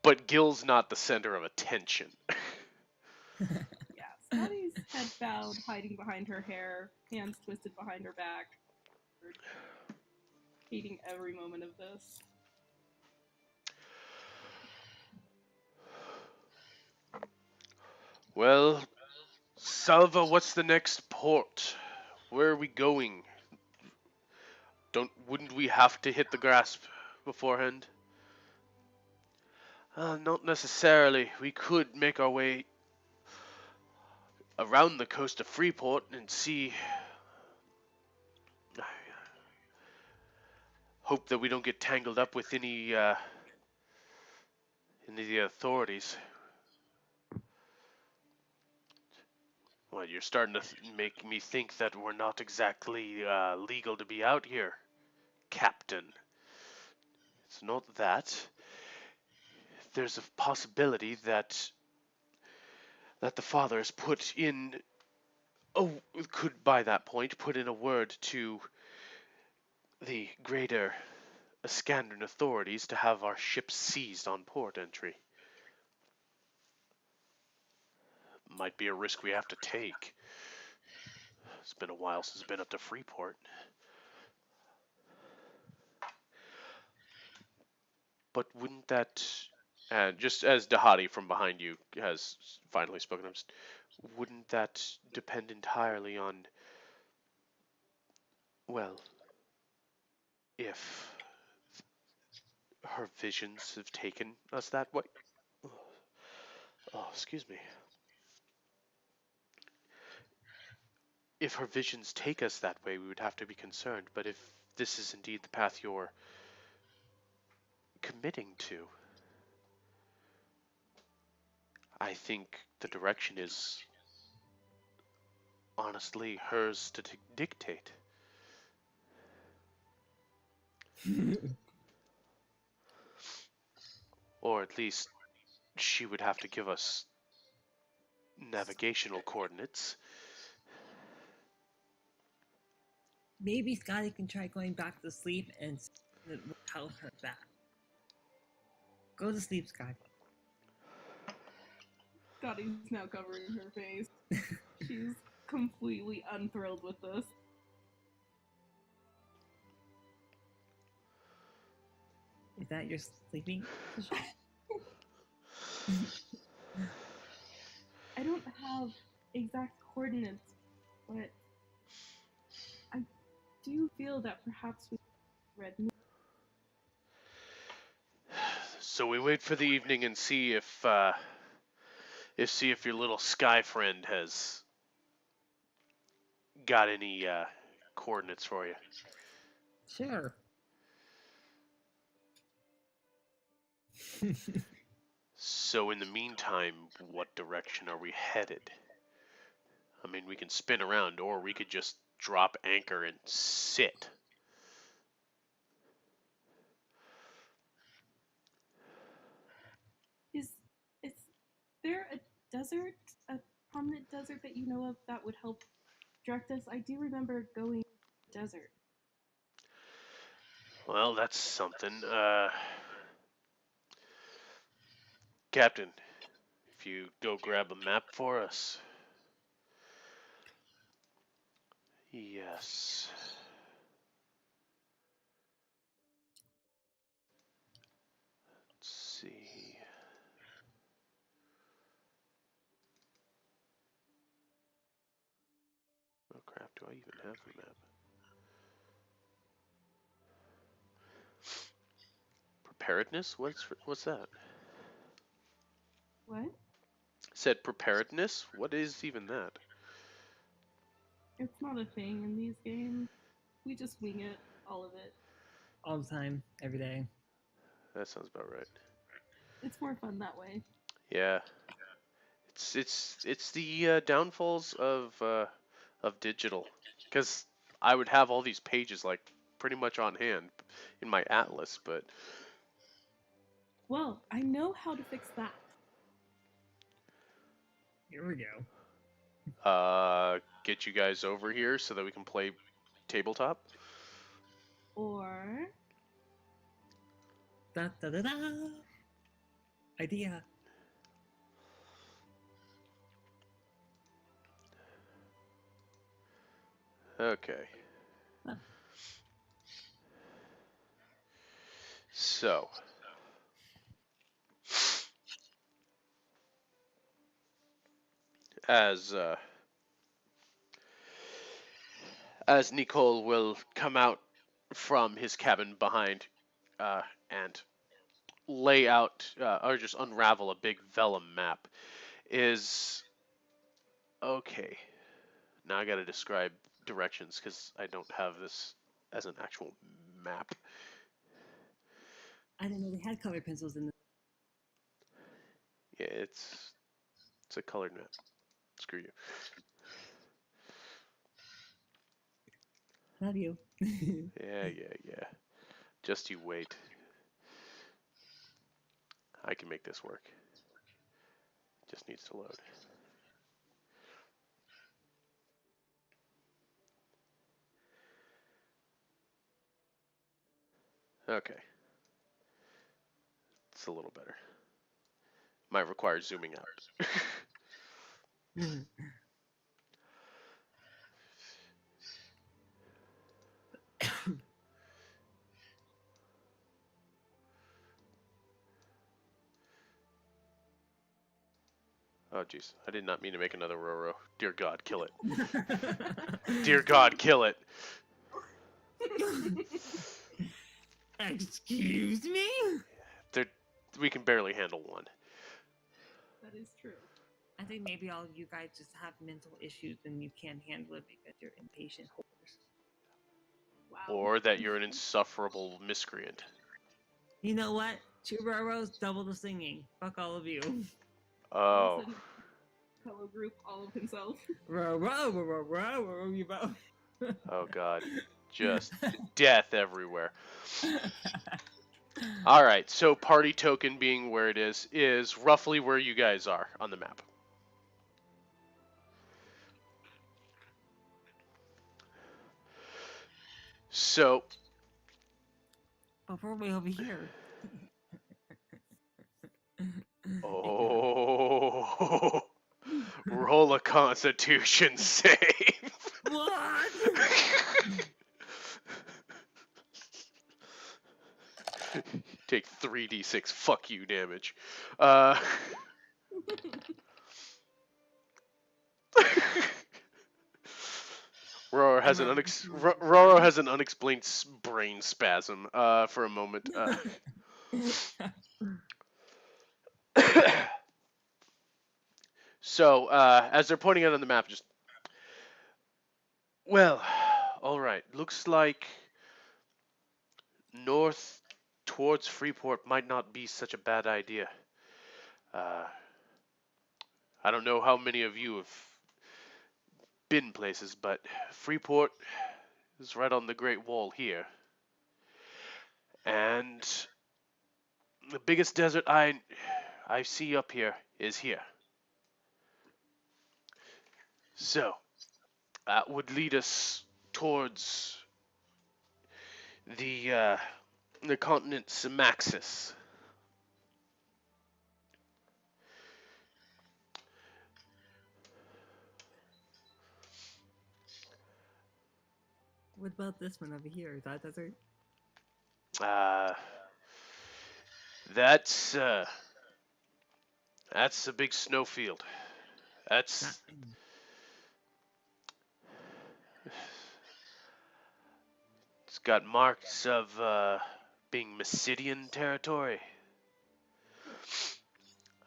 S1: but Gil's not the center of attention.
S3: Yeah, Scotty's head bowed, hiding behind her hair, hands twisted behind her back, hating every moment of this.
S1: Well, Salva, what's the next port? Where are we going? Wouldn't we have to hit the grasp beforehand? Not necessarily. We could make our way around the coast of Freeport and see. Hope that we don't get tangled up with any of the authorities. Well, you're starting to make me think that we're not exactly legal to be out here, Captain. It's not that. There's a possibility that the father has put in. Oh, could by that point put in a word to the greater Iskandran authorities to have our ships seized on port entry. Might be a risk we have to take. It's been a while since I've been up to Freeport. But wouldn't that, and just as Dahadi from behind you has finally spoken, wouldn't that depend entirely on, well, if her visions have taken us that way? Oh, excuse me. If her visions take us that way, we would have to be concerned. But if this is indeed the path you're committing to, I think the direction is honestly hers to dictate. Or at least she would have to give us navigational coordinates.
S2: Maybe Scotty can try going back to sleep and it will tell her that. Go to sleep, Scotty.
S3: Scotty's now covering her face. She's completely unthrilled with this.
S2: Is that your sleeping?
S3: I don't have exact coordinates, but do feel that perhaps we read more.
S1: So we wait for the evening and see if your little sky friend has got any coordinates for you.
S2: Sure.
S1: So in the meantime, what direction are we headed? I mean, we can spin around, or we could just drop anchor and sit.
S3: Is there a desert, a prominent desert that you know of that would help direct us? I do remember going to the desert.
S1: Well, that's something. Captain, if you go grab a map for us. Yes. Let's see. Oh crap, do I even have the map? Preparedness? What's that?
S3: What?
S1: Said preparedness? What is even that?
S3: It's not a thing in these games. We just wing it, all of it.
S2: All the time, every day.
S1: That sounds about right.
S3: It's more fun that way.
S1: Yeah. It's the downfalls of digital, because I would have all these pages like pretty much on hand in my atlas, but
S3: Well, I know how to fix that.
S2: Here we go.
S1: get you guys over here so that we can play tabletop.
S3: Or
S2: Da da da da. Idea.
S1: Okay.
S2: Huh.
S1: So, as Nicole will come out from his cabin behind and lay out or just unravel a big vellum map, is okay. Now I got to describe directions because I don't have this as an actual map.
S2: I didn't know they had color pencils in the.
S1: Yeah, it's a colored map. Screw you.
S2: Love you.
S1: Yeah. Just you wait. I can make this work. Just needs to load. Okay. It's a little better. Might require zooming out. Oh jeez, I did not mean to make another Roro. Dear God, kill it. Dear God, kill it.
S2: Excuse me?
S1: There, we can barely handle one.
S3: that is true.
S2: I think maybe all of you guys just have mental issues and you can't handle it because you're impatient whores.
S3: Wow.
S1: Or that you're an insufferable miscreant.
S2: You know what? Two railroads, double the singing. Fuck all of you.
S1: Oh.
S3: Fellow group all of himself.
S2: Row, row, row, row, row, row, you both.
S1: Oh God. Just death everywhere. Alright, so party token being where it is roughly where you guys are on the map. So,
S2: But we're way over here.
S1: oh, roll a Constitution save.
S2: What?
S1: Take 3d6 fuck you damage. Roro has an unexplained brain spasm for a moment. So as they're pointing out on the map, just well, all right. Looks like north towards Freeport might not be such a bad idea. Uh, I don't know how many of you have been places, but Freeport is right on the Great Wall here, and the biggest desert I see up here is here. So that would lead us towards the uh, the continent Symaxis.
S2: What about this one over here? Is that desert?
S1: Uh, that's uh, that's a big snowfield.
S2: That
S1: That's it's got marks of being Mysidian territory.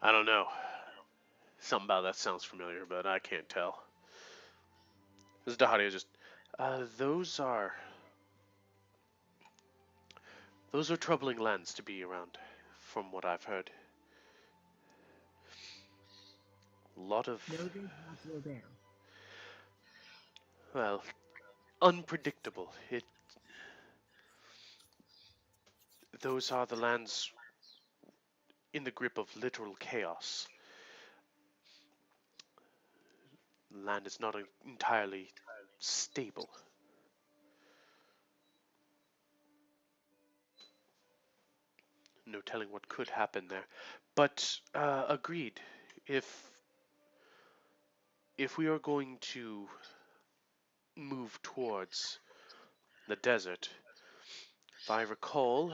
S1: I don't know. Something about that sounds familiar, but I can't tell. This Dahadio just, those are troubling lands to be around, from what I've heard. A lot of,
S2: noted, not still there.
S1: well, unpredictable. Those are the lands in the grip of literal chaos. Land is not entirely stable. No telling what could happen there. But agreed. If we are going to move towards the desert, if I recall,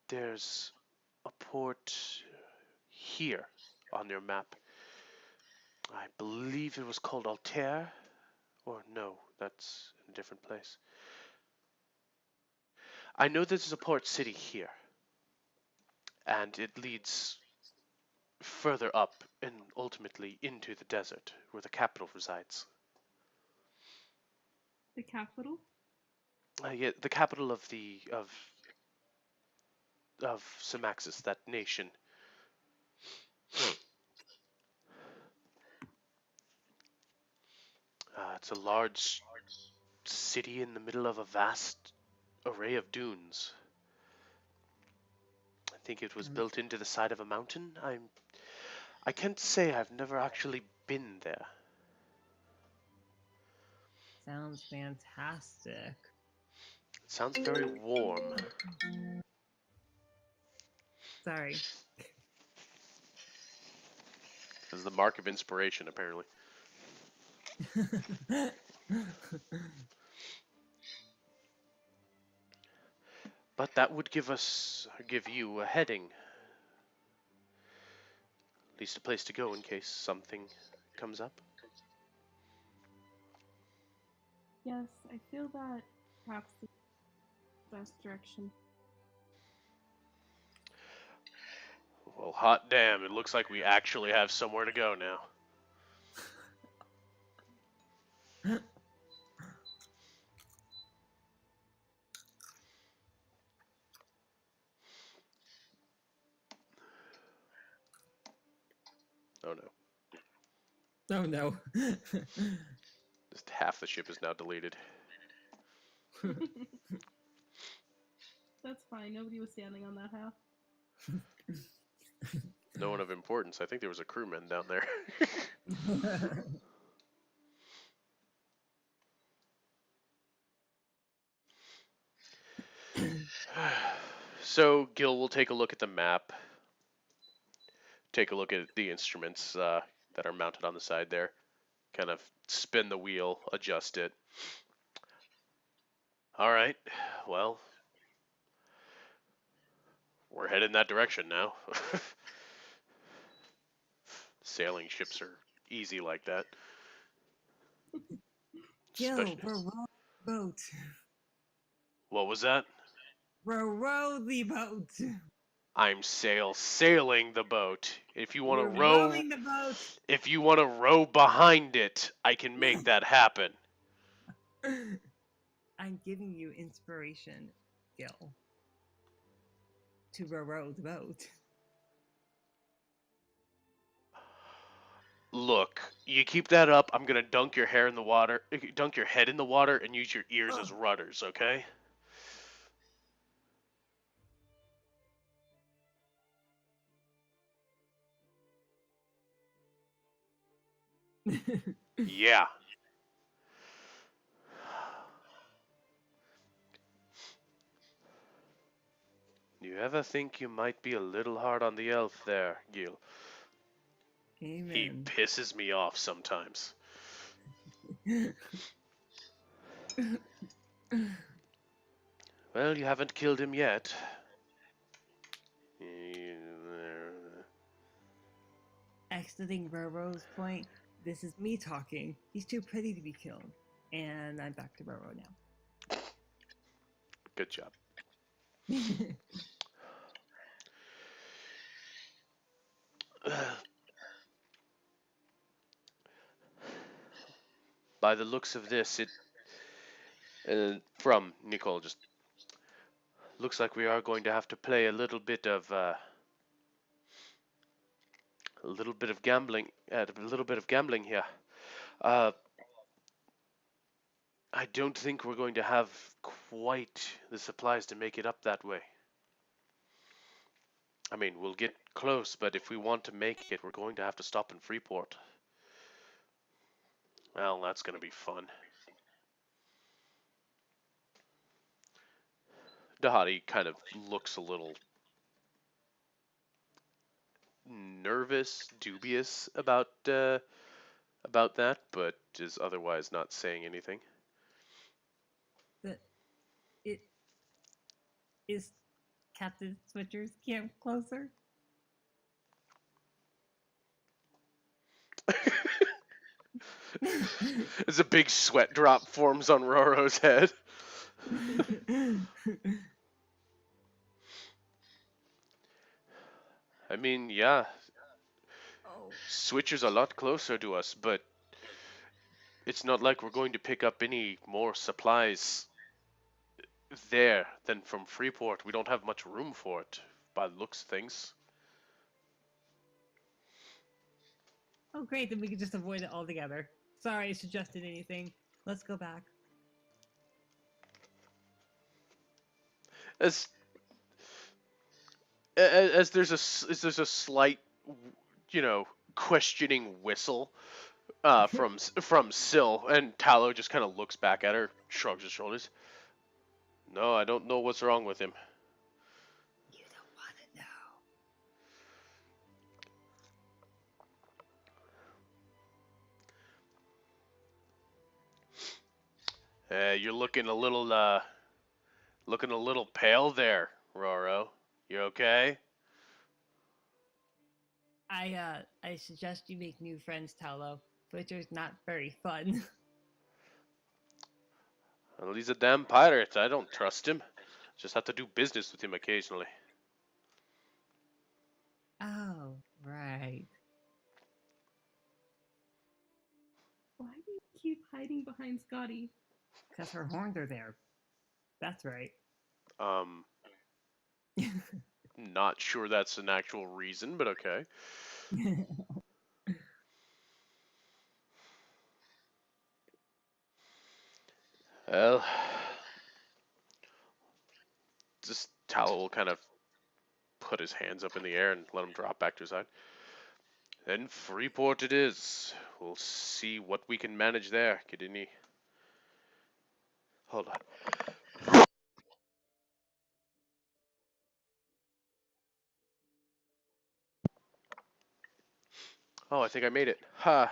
S1: there's a port here on your map. I believe it was called Altair, or no, that's in a different place. I know there's a port city here, and it leads further up and ultimately into the desert where the capital resides.
S3: The capital?
S1: Yeah, the capital of Symaxis, that nation. It's a large city in the middle of a vast array of dunes. I think it was
S2: Sounds,
S1: built into the side of a mountain. I can't say I've never actually been there.
S2: sounds fantastic.
S1: It sounds very warm.
S2: Sorry.
S1: As the mark of inspiration, apparently. But that would give you a heading, at least a place to go in case something comes up.
S3: Yes, I feel that perhaps the best direction.
S1: Well, hot damn, it looks like we actually have somewhere to go now. Oh no.
S2: Oh no.
S1: Just half the ship is now deleted.
S3: That's fine. Nobody was standing on that half.
S1: No one of importance. I think there was a crewman down there. So Gil will take a look at the map, take a look at the instruments that are mounted on the side there, kind of spin the wheel, adjust it. All right, well, we're headed in that direction now. Sailing ships are easy like that.
S2: Gil,
S1: Especially.
S2: row the boat.
S1: What was that?
S2: Row the boat.
S1: I'm sailing the boat.
S2: You're rowing the
S1: If you want to row behind it, I can make
S2: boat.
S1: that happen.
S2: I'm giving you inspiration, Gil, to row the boat.
S1: Look, you keep that up, I'm gonna dunk your hair in the water, dunk your head in the water, and use your ears as rudders. Okay? Yeah. You ever think you might be a little hard on the elf there, Gil? He
S2: Amen.
S1: pisses me off sometimes. Well, you haven't killed him yet.
S2: Exiting Roro's point, this is me talking. He's too pretty to be killed. And I'm back to Roro
S1: Good job.
S2: now.
S1: By the looks of this, it from Nicole just looks like we are going to have to play a little bit of gambling here. Uh, I don't think we're going to have quite the supplies to make it up that way. I mean, we'll get close, but if we want to make it, we're going to have to stop in Freeport. Well, that's going to be fun. Dahadi kind of looks a little nervous, dubious about that, but is otherwise not saying anything.
S2: But it is Captain Switcher's camp closer?
S1: As a big sweat drop forms on Roro's head. I mean, yeah,
S2: Oh,
S1: Switcher's a lot closer to us, but it's not like we're going to pick up any more supplies there than from Freeport. We don't have much room for it, by the looks of things.
S2: oh, great! Then we can just avoid it altogether. Sorry, I suggested anything. Let's go back.
S1: As as there's a slight, you know, questioning whistle from Syl, and Tallow just kind of looks back at her, shrugs his shoulders. No, I don't know what's wrong with him.
S2: You don't want to know.
S1: You're looking a little pale there, Roro. You okay?
S2: I suggest you make new friends, Talo. Butcher's not very fun.
S1: Well, he's a damn pirate. I don't trust him. Just have to do business with him occasionally.
S2: Oh, right.
S3: Why do you keep hiding behind Scotty?
S2: Because her horns are there. That's right.
S1: Um, not sure that's an actual reason, but okay. Well, just Tallow will kind of put his hands up in the air and let him drop back to his side. Then Freeport it is. We'll see what we can manage there. Get any? Hold on. Oh, I think I made it. Ha!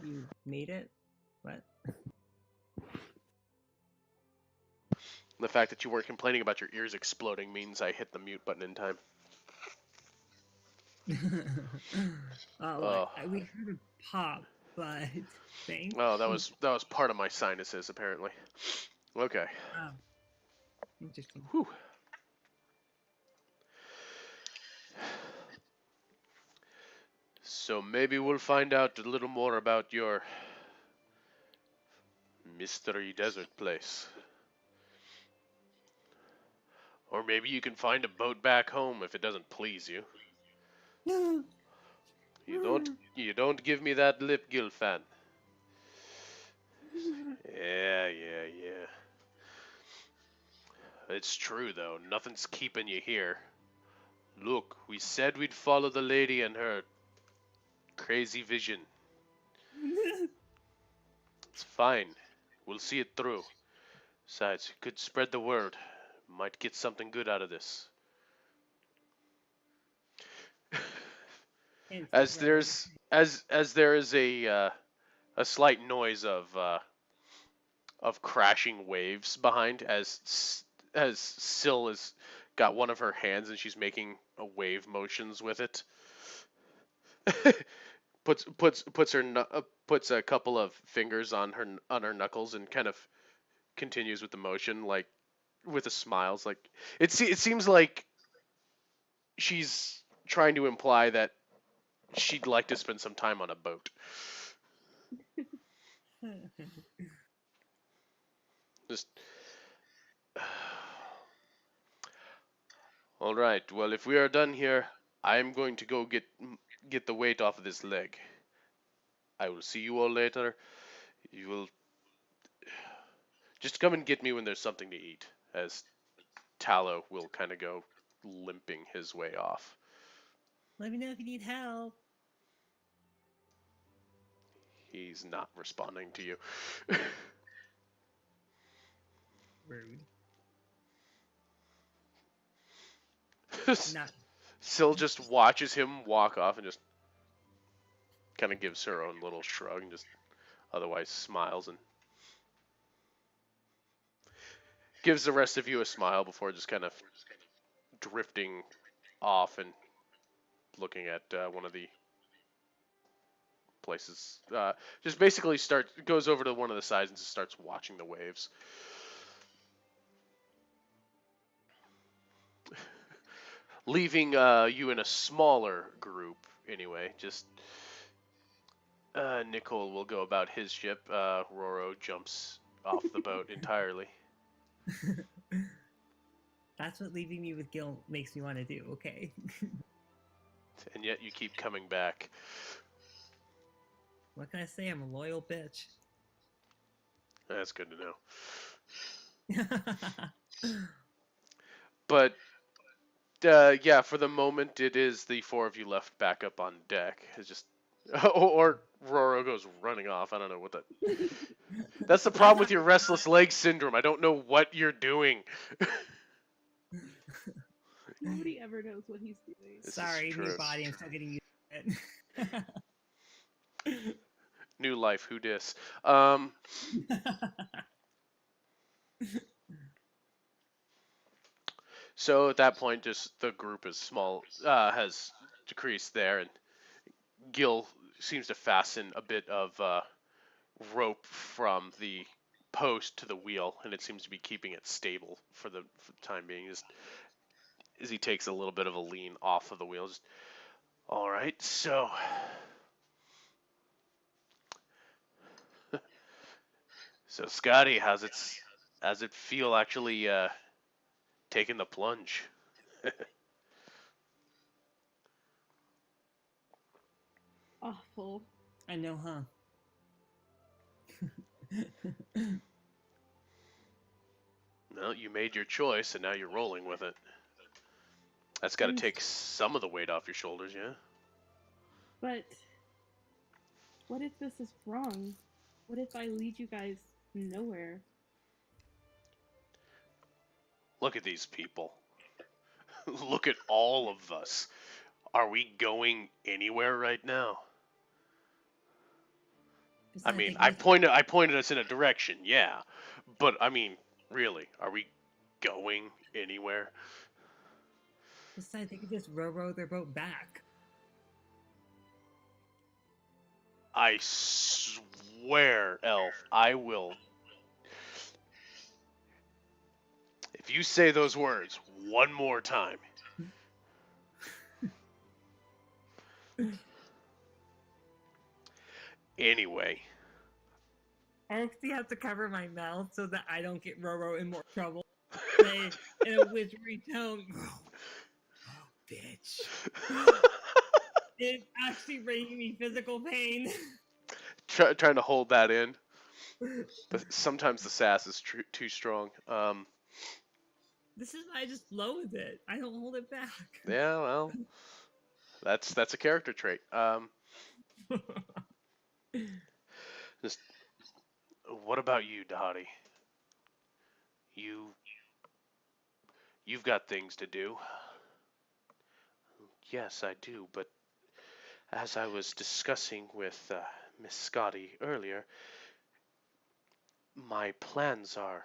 S2: You made it? What?
S1: The fact that you weren't complaining about your ears exploding means I hit the mute button in time.
S2: Oh, look,
S1: Oh,
S2: we heard a pop but thank
S1: Oh,
S2: you.
S1: that was part of my sinuses apparently. Okay.
S2: Oh, interesting.
S1: Whew. So maybe we'll find out a little more about your mystery desert place. Or maybe you can find a boat back home if it doesn't please you. You don't give me that lip, Gilfan. Yeah. It's true though. Nothing's keeping you here. Look, we said we'd follow the lady and her crazy vision. It's fine. We'll see it through. Besides, it could spread the word. Might get something good out of this. As
S2: Right.
S1: there is a slight noise of crashing waves behind as Syl has got one of her hands and she's making a wave motions with it. Puts a couple of fingers on her knuckles and kind of continues with the motion like with a smile. It's like it seems like she's trying to imply that she'd like to spend some time on a boat. Just all right. Well, if we are done here, I'm going to go get the weight off of this leg. I will see you all later. You will just come and get me when there's something to eat. As Tallow will kind of go limping his way off.
S2: Let me know if you need help.
S1: He's not responding to you.
S2: Rude. Not.
S1: Syl just watches him walk off and just kind of gives her own little shrug and just otherwise smiles and gives the rest of you a smile before just kind of drifting off and looking at one of the places. Just basically goes over to one of the sides and just starts watching the waves. Leaving you in a smaller group anyway. Just Nicole will go about his ship. Roro jumps off the boat entirely.
S2: That's what leaving me with guilt makes me want to do, okay?
S1: And yet you keep coming back.
S2: What can I say? I'm a loyal bitch.
S1: That's good to know. But yeah, for the moment, it is the four of you left back up on deck. It's just, or Roro goes running off. I don't know what that. That's the problem with your restless leg syndrome. I don't know what you're doing.
S3: Nobody ever knows what he's doing.
S1: This is
S2: Sorry,
S1: true.
S2: new body. I'm still getting used to it.
S1: New life, who dis? So at that point, just the group is small, has decreased there, and Gil seems to fasten a bit of rope from the post to the wheel, and it seems to be keeping it stable for the time being. Just as he takes a little bit of a lean off of the wheel. Just, all right, so Scotty, how's it feel actually taking the plunge?
S3: Awful.
S2: I know, huh?
S1: Well, you made your choice, and now you're rolling with it. That's got to take some of the weight off your shoulders, yeah?
S3: But what if this is wrong? What if I lead you guys nowhere?
S1: Look at these people. Look at all of us. Are we going anywhere right now? I
S2: Besides,
S1: mean, I pointed us in a direction, yeah. But I mean, really, are we going anywhere?
S2: they could just row their boat back.
S1: I swear, Elf, I will. If you say those words one more time. Anyway.
S2: I actually have to cover my mouth so that I don't get Roro in more trouble. Say in a whispery tone, oh, bitch. It's actually bringing me physical pain.
S1: Trying to hold that in. Sometimes the sass is too strong.
S2: This is why I just flow with it. I don't hold it back.
S1: Yeah, well, that's a character trait. Just, what about you, Dottie? You you've got things to do. Yes, I do, but as I was discussing with Miss Scotty earlier, my plans are.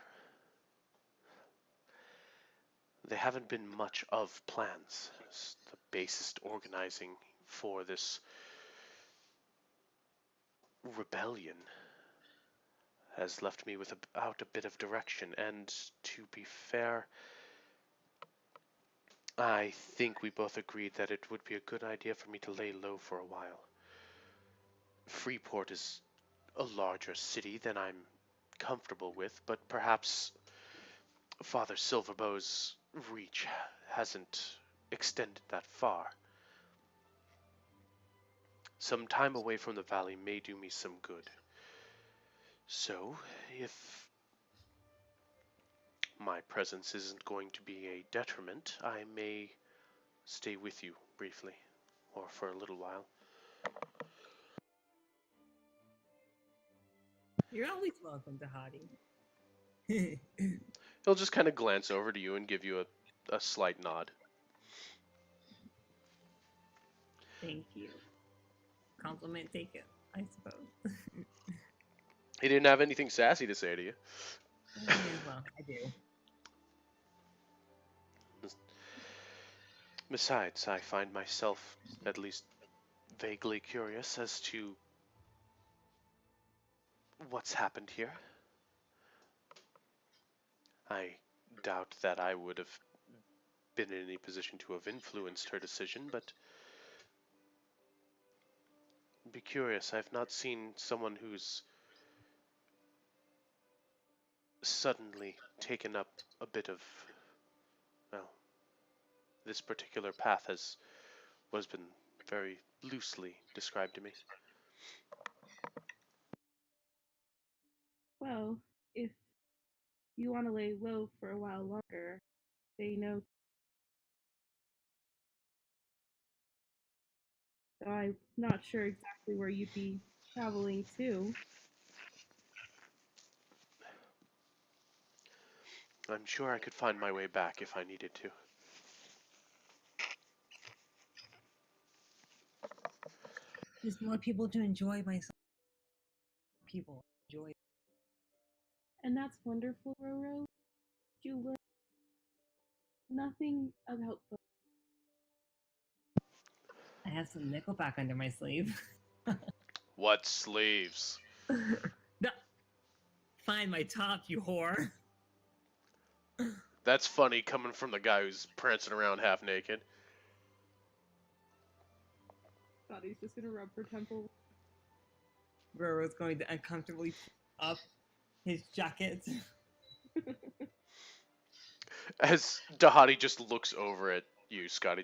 S1: They haven't been much of plans. The basest organizing for this rebellion has left me without a bit of direction, and to be fair, I think we both agreed that it would be a good idea for me to lay low for a while. Freeport is a larger city than I'm comfortable with, but perhaps Father Silverbow's reach hasn't extended that far. Some time away from the valley may do me some good. So, if my presence isn't going to be a detriment, I may stay with you briefly, or for a little while.
S2: You're always welcome to Hottie.
S1: He'll just kind of glance over to you and give you a slight nod.
S2: Thank you. Compliment taken, I suppose.
S1: He didn't have anything sassy to say to you.
S2: Well, I do.
S1: Besides, I find myself at least vaguely curious as to what's happened here. I doubt that I would have been in any position to have influenced her decision, but be curious. I've not seen someone who's suddenly taken up a bit of, well, this particular path was been very loosely described to me.
S3: Well, if you want to lay low for a while longer, they know. So I'm not sure exactly where you'd be traveling to.
S1: I'm sure I could find my way back if I needed to.
S2: There's more people to enjoy myself. People enjoy.
S3: And that's wonderful, Roro. You learn nothing about books.
S2: I have some Nickelback under my sleeve.
S1: What sleeves?
S2: No. Find my top, you whore.
S1: That's funny coming from the guy who's prancing around half naked.
S3: Thought he's just gonna rub her temple.
S2: Roro's going to uncomfortably pull up his jacket.
S1: As Dahadi just looks over at you, Scotty,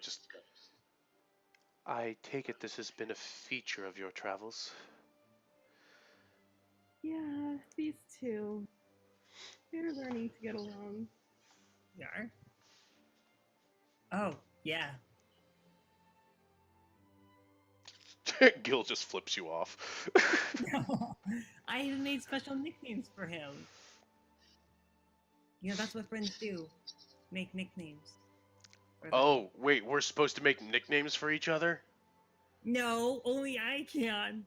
S1: I take it this has been a feature of your travels.
S3: Yeah, these two. They're learning to get along.
S2: Yar. Oh, yeah.
S1: Gil just flips you off.
S2: I even made special nicknames for him. You know, that's what friends do. Make nicknames.
S1: Oh, wait, we're supposed to make nicknames for each other?
S2: No, only I can.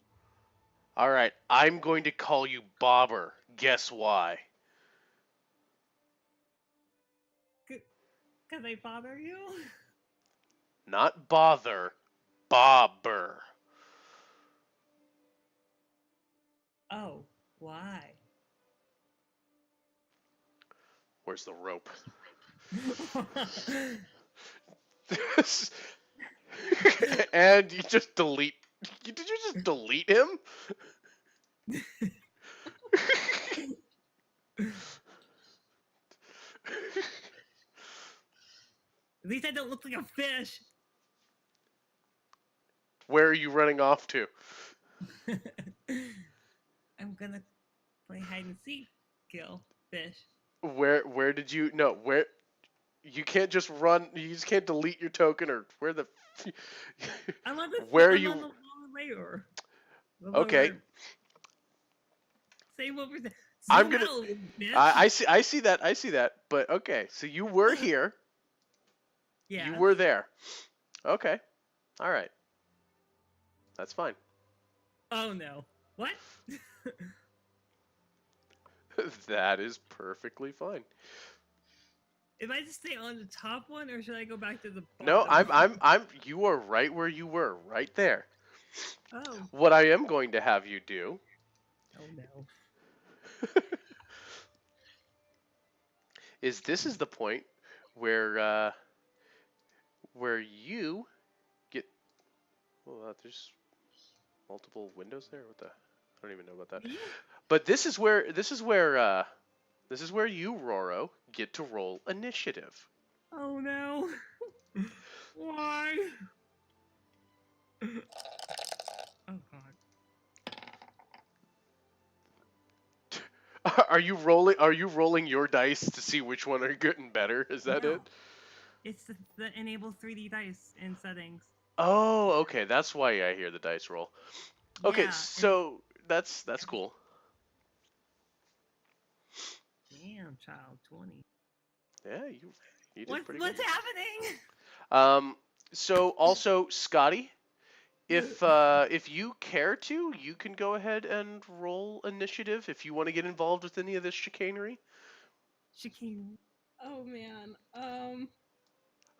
S1: Alright, I'm going to call you Bobber. Guess why?
S2: Cause I bother you?
S1: Not bother, Bobber.
S2: Oh, why?
S1: Where's the rope?
S2: Did
S1: And you just delete. Did you just delete him?
S2: At least I don't look like a fish.
S1: Where are you running off to?
S2: I'm gonna play hide and seek, kill fish.
S1: Where did you no where you can't just run you just can't delete your token or where the
S2: I'm on the
S1: where are
S2: I'm on
S1: you
S2: the lower layer. The
S1: okay
S2: lower. Say what we're saying.
S1: I'm
S2: Zoom
S1: gonna
S2: out,
S1: I
S2: bitch.
S1: see I see that but okay so you were here you
S2: Yes.
S1: were there okay all right that's fine
S2: Oh no. What?
S1: that is perfectly fine
S2: If I just stay on the top one, or should I go back to the
S1: no
S2: bottom?
S1: I'm you are right where you were right there
S2: Oh.
S1: what I am going to have you do
S2: Oh no.
S1: is this is the point where you get well there's multiple windows there what the I don't even know about that
S2: Me?
S1: but this is where you Roro get to roll initiative.
S2: Oh no. Why? Oh god.
S1: Are you rolling your dice to see which one are getting better is that
S2: No.
S1: it
S2: It's the enable 3D dice in settings.
S1: oh okay that's why I hear the dice roll okay
S2: Yeah, and
S1: so that's cool
S2: damn, child, 20.
S1: yeah you did pretty good
S2: What's happening?
S1: so also Scotty if you care to, you can go ahead and roll initiative if you want to get involved with any of this chicanery.
S2: Chicane.
S3: Oh man.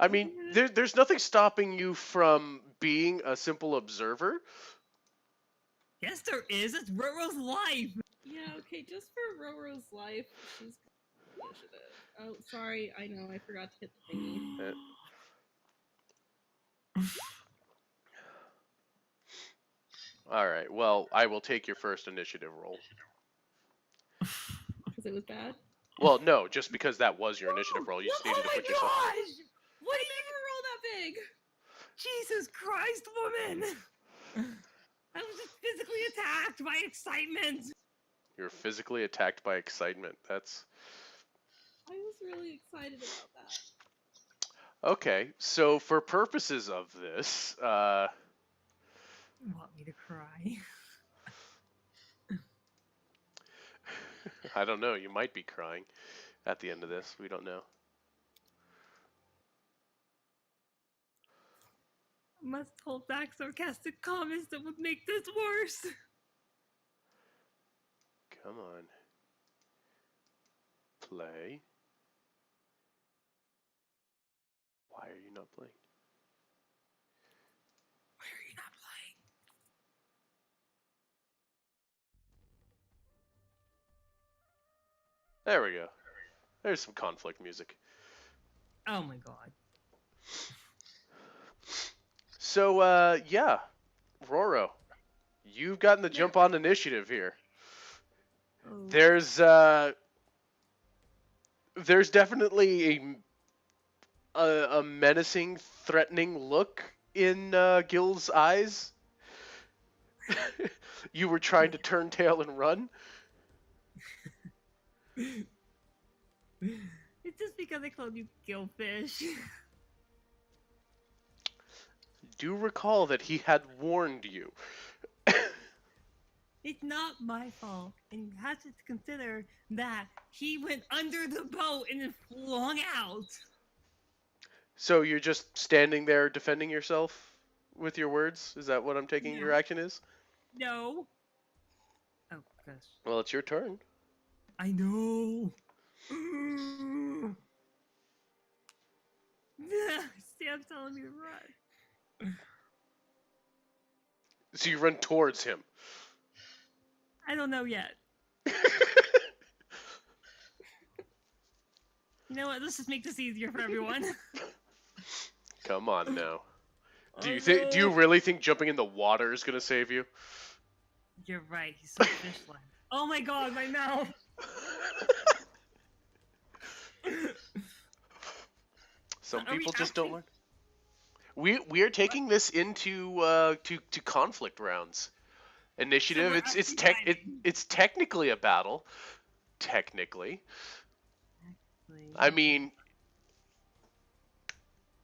S1: I mean,
S3: Yeah.
S1: there's nothing stopping you from being a simple observer.
S2: Yes, there is. It's Roro's life.
S3: Yeah, okay, just for Roro's life, she's got initiative. Oh, sorry, I know, I forgot to hit the thingy.
S1: Uh, all right. Well, I will take your first initiative roll.
S3: Because it was bad?
S1: Well, no, just because that was your initiative
S2: Oh,
S1: roll, you just
S2: oh
S1: needed to
S2: my
S1: put yourself.
S2: gosh! What
S3: I
S2: are you?
S3: never roll that big!
S2: Jesus Christ, woman! I was just physically attacked by excitement.
S1: You're physically attacked by excitement. That's
S3: I was really excited about that.
S1: okay. So for purposes of this,
S2: You want me to cry?
S1: I don't know. You might be crying at the end of this. We don't know.
S2: I must hold back sarcastic comments that would make this worse.
S1: Come on. Play. Why are you not playing?
S2: Why are you not playing?
S1: There we go. There's some conflict music.
S2: Oh my god.
S1: So, yeah, Roro, you've gotten the
S3: Yeah.
S1: jump on initiative here.
S2: Oh.
S1: There's definitely a menacing, threatening look in Gil's eyes. You were trying to turn tail and run.
S2: It's just because I called you Gillfish.
S1: Do recall that he had warned you.
S2: It's not my fault, and you have to consider that he went under the boat and then flung out.
S1: So you're just standing there defending yourself with your words? Is that what I'm taking your
S2: No.
S1: action is?
S2: No. Oh gosh.
S1: Well, it's your turn.
S2: I know. Sam's telling me to run.
S1: So you run towards him.
S2: I don't know yet. You know what? Let's just make this easier for everyone.
S1: Come on now. Do
S2: Oh
S1: you think? Do you
S2: no!
S1: really think jumping in the water is gonna save you?
S2: You're right. He's so fish-like. Oh my god, my mouth!
S1: Some
S2: Are we
S1: people just don't
S2: actually?
S1: learn. We are taking this into to conflict rounds.
S2: So
S1: Initiative.
S2: we're actually fighting.
S1: It's technically a battle. Technically,
S2: Actually,
S1: I
S2: okay.
S1: mean,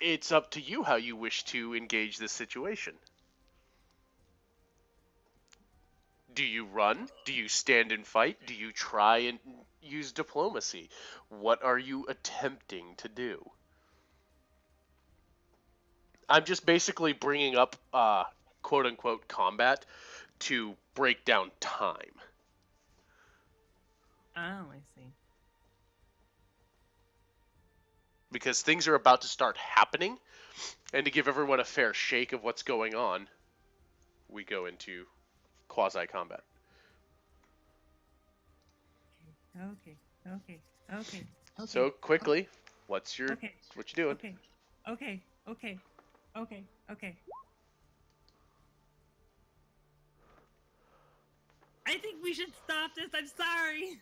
S1: it's up to you how you wish to engage this situation. Do you run? Do you stand and fight? Do you try and use diplomacy? What are you attempting to do? I'm just basically bringing up quote unquote combat to break down time
S2: Oh, I see.
S1: because things are about to start happening, and to give everyone a fair shake of what's going on, we go into quasi combat.
S2: Okay. Okay. Okay. Okay.
S1: So quickly,
S2: Okay.
S1: what you doing?
S2: Okay. Okay. Okay. Okay. Okay. I think we should stop this. I'm sorry.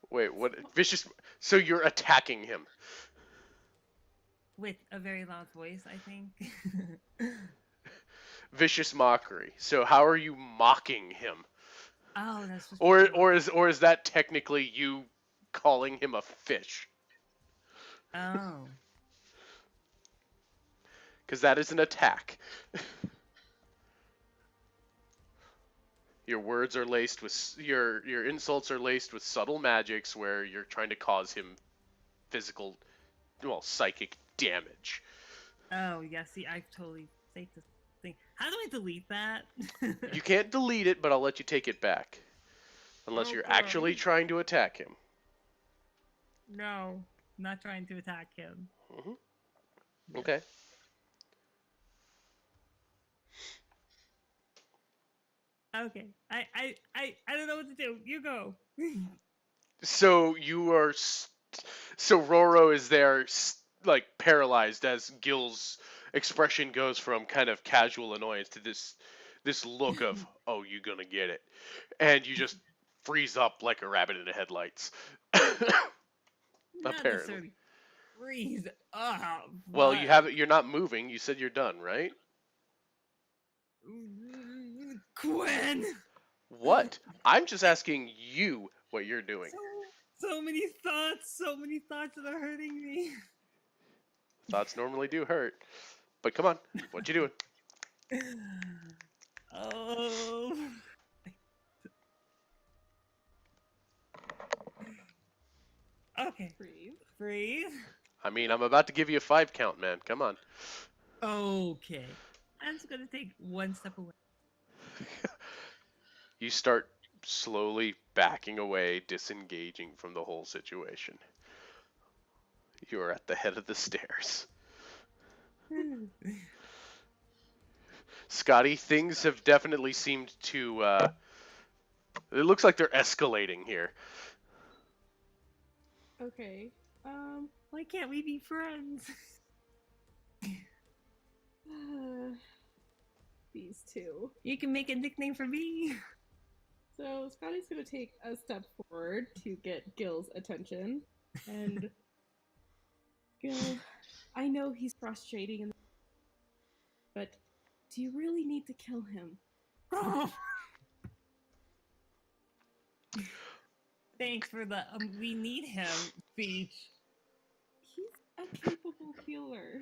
S1: Wait, what? Vicious. So you're attacking him.
S2: With a very loud voice, I think.
S1: Vicious mockery. So how are you mocking him?
S2: Oh, that's supposed to be really loud.
S1: Or is that technically you calling him a fish?
S2: Oh.
S1: Because that is an attack. Your words are laced with your insults are laced with subtle magics where you're trying to cause him physical, well, psychic damage.
S2: Oh, yeah. See, I totally faked this thing. How do I delete that?
S1: You can't delete it, but I'll let you take it back. Unless
S2: Oh,
S1: you're
S2: boy.
S1: actually trying to attack him.
S2: No, not trying to attack him.
S1: Hmm.
S2: Yes.
S1: Okay.
S2: Okay. I don't know what to do. You go.
S1: So you are. So Roro is there, like paralyzed as Gil's expression goes from kind of casual annoyance to this look of, oh, you gonna get it, and you just freeze up like a rabbit in the headlights.
S2: Not
S1: Apparently.
S2: necessarily freeze up,
S1: Well,
S2: but
S1: you're not moving. You said you're done, right?
S2: Quinn.
S1: What? I'm just asking you what you're doing.
S2: So many thoughts that are hurting me.
S1: Thoughts normally do hurt, but come on, what you doing?
S2: Oh. Okay. Breathe.
S1: I mean, I'm about to give you a 5 count, man. Come on.
S2: Okay. I'm just gonna take one step away.
S1: You start slowly backing away, disengaging from the whole situation. You are at the head of the stairs. Scotty, things have definitely seemed to. It looks like they're escalating here.
S3: Okay.
S2: Why can't we be friends?
S3: These two.
S2: You can make a nickname for me.
S3: So Scotty's gonna take a step forward to get Gil's attention. And Gil, I know he's frustrating, but do you really need to kill him?
S2: Thanks for the we need him speech.
S3: He's a capable healer.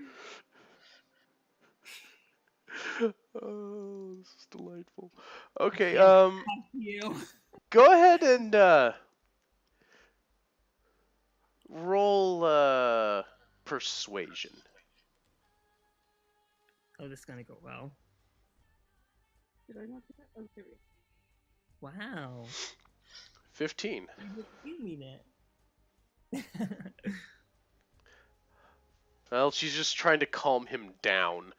S1: Oh, this is delightful. Okay,
S2: Yeah. You.
S1: go ahead and roll persuasion.
S2: Oh, this is gonna go well.
S3: Did I not do that? Oh, there we go.
S2: Wow.
S1: 15.
S2: You mean it.
S1: Well, she's just trying to calm him down.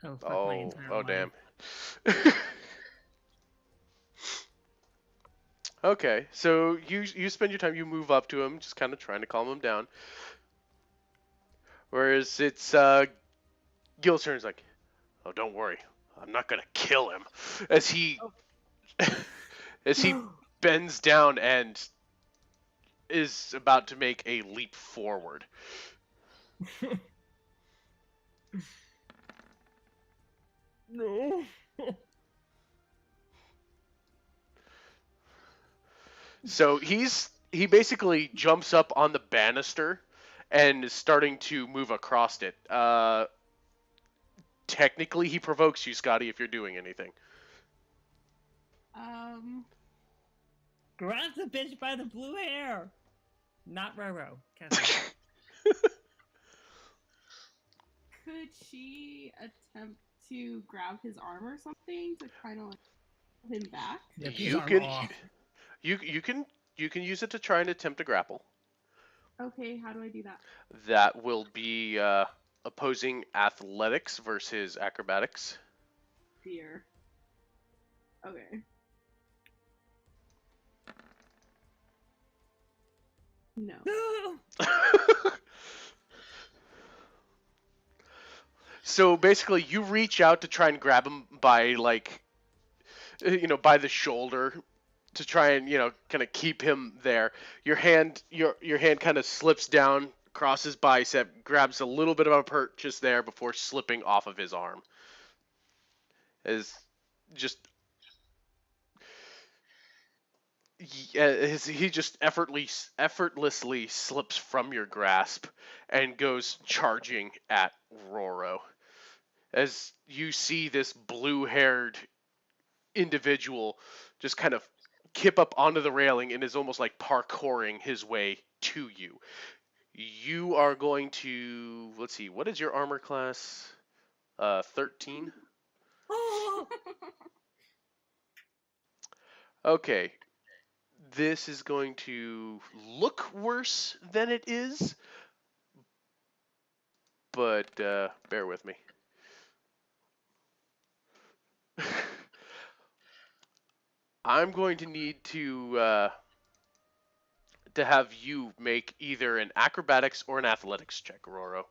S2: Oh, fuck my
S1: Oh,
S2: entire
S1: oh
S2: life.
S1: damn. Okay, so you spend your time, you move up to him, just kind of trying to calm him down. Whereas it's Gil's turn is like, oh, don't worry, I'm not gonna kill him. As he as he bends down and is about to make a leap forward.
S2: No.
S1: So he basically jumps up on the banister and is starting to move across it. Technically, he provokes you, Scotty, if you're doing anything.
S3: Um,
S2: Grab the bitch by the blue hair. Not Roro. Kevin.
S3: could she attempt to grab his arm or something to kind of like pull him back?
S2: Rip his
S1: You
S2: arm
S1: can
S2: off.
S1: you can use it to try and attempt to grapple.
S3: Okay, how do I do that?
S1: That will be opposing athletics versus acrobatics.
S3: Fear. Okay. No.
S1: So basically, you reach out to try and grab him by by the shoulder to try and kind of keep him there. Your hand kind of slips down across his bicep, grabs a little bit of a purchase there before slipping off of his arm. As just he just effortlessly slips from your grasp and goes charging at Roro. As you see this blue-haired individual just kind of kip up onto the railing and is almost like parkouring his way to you. You are going to, let's see, what is your armor class? 13? Okay. This is going to look worse than it is, but bear with me. I'm going to need to have you make either an acrobatics or an athletics check, Roro.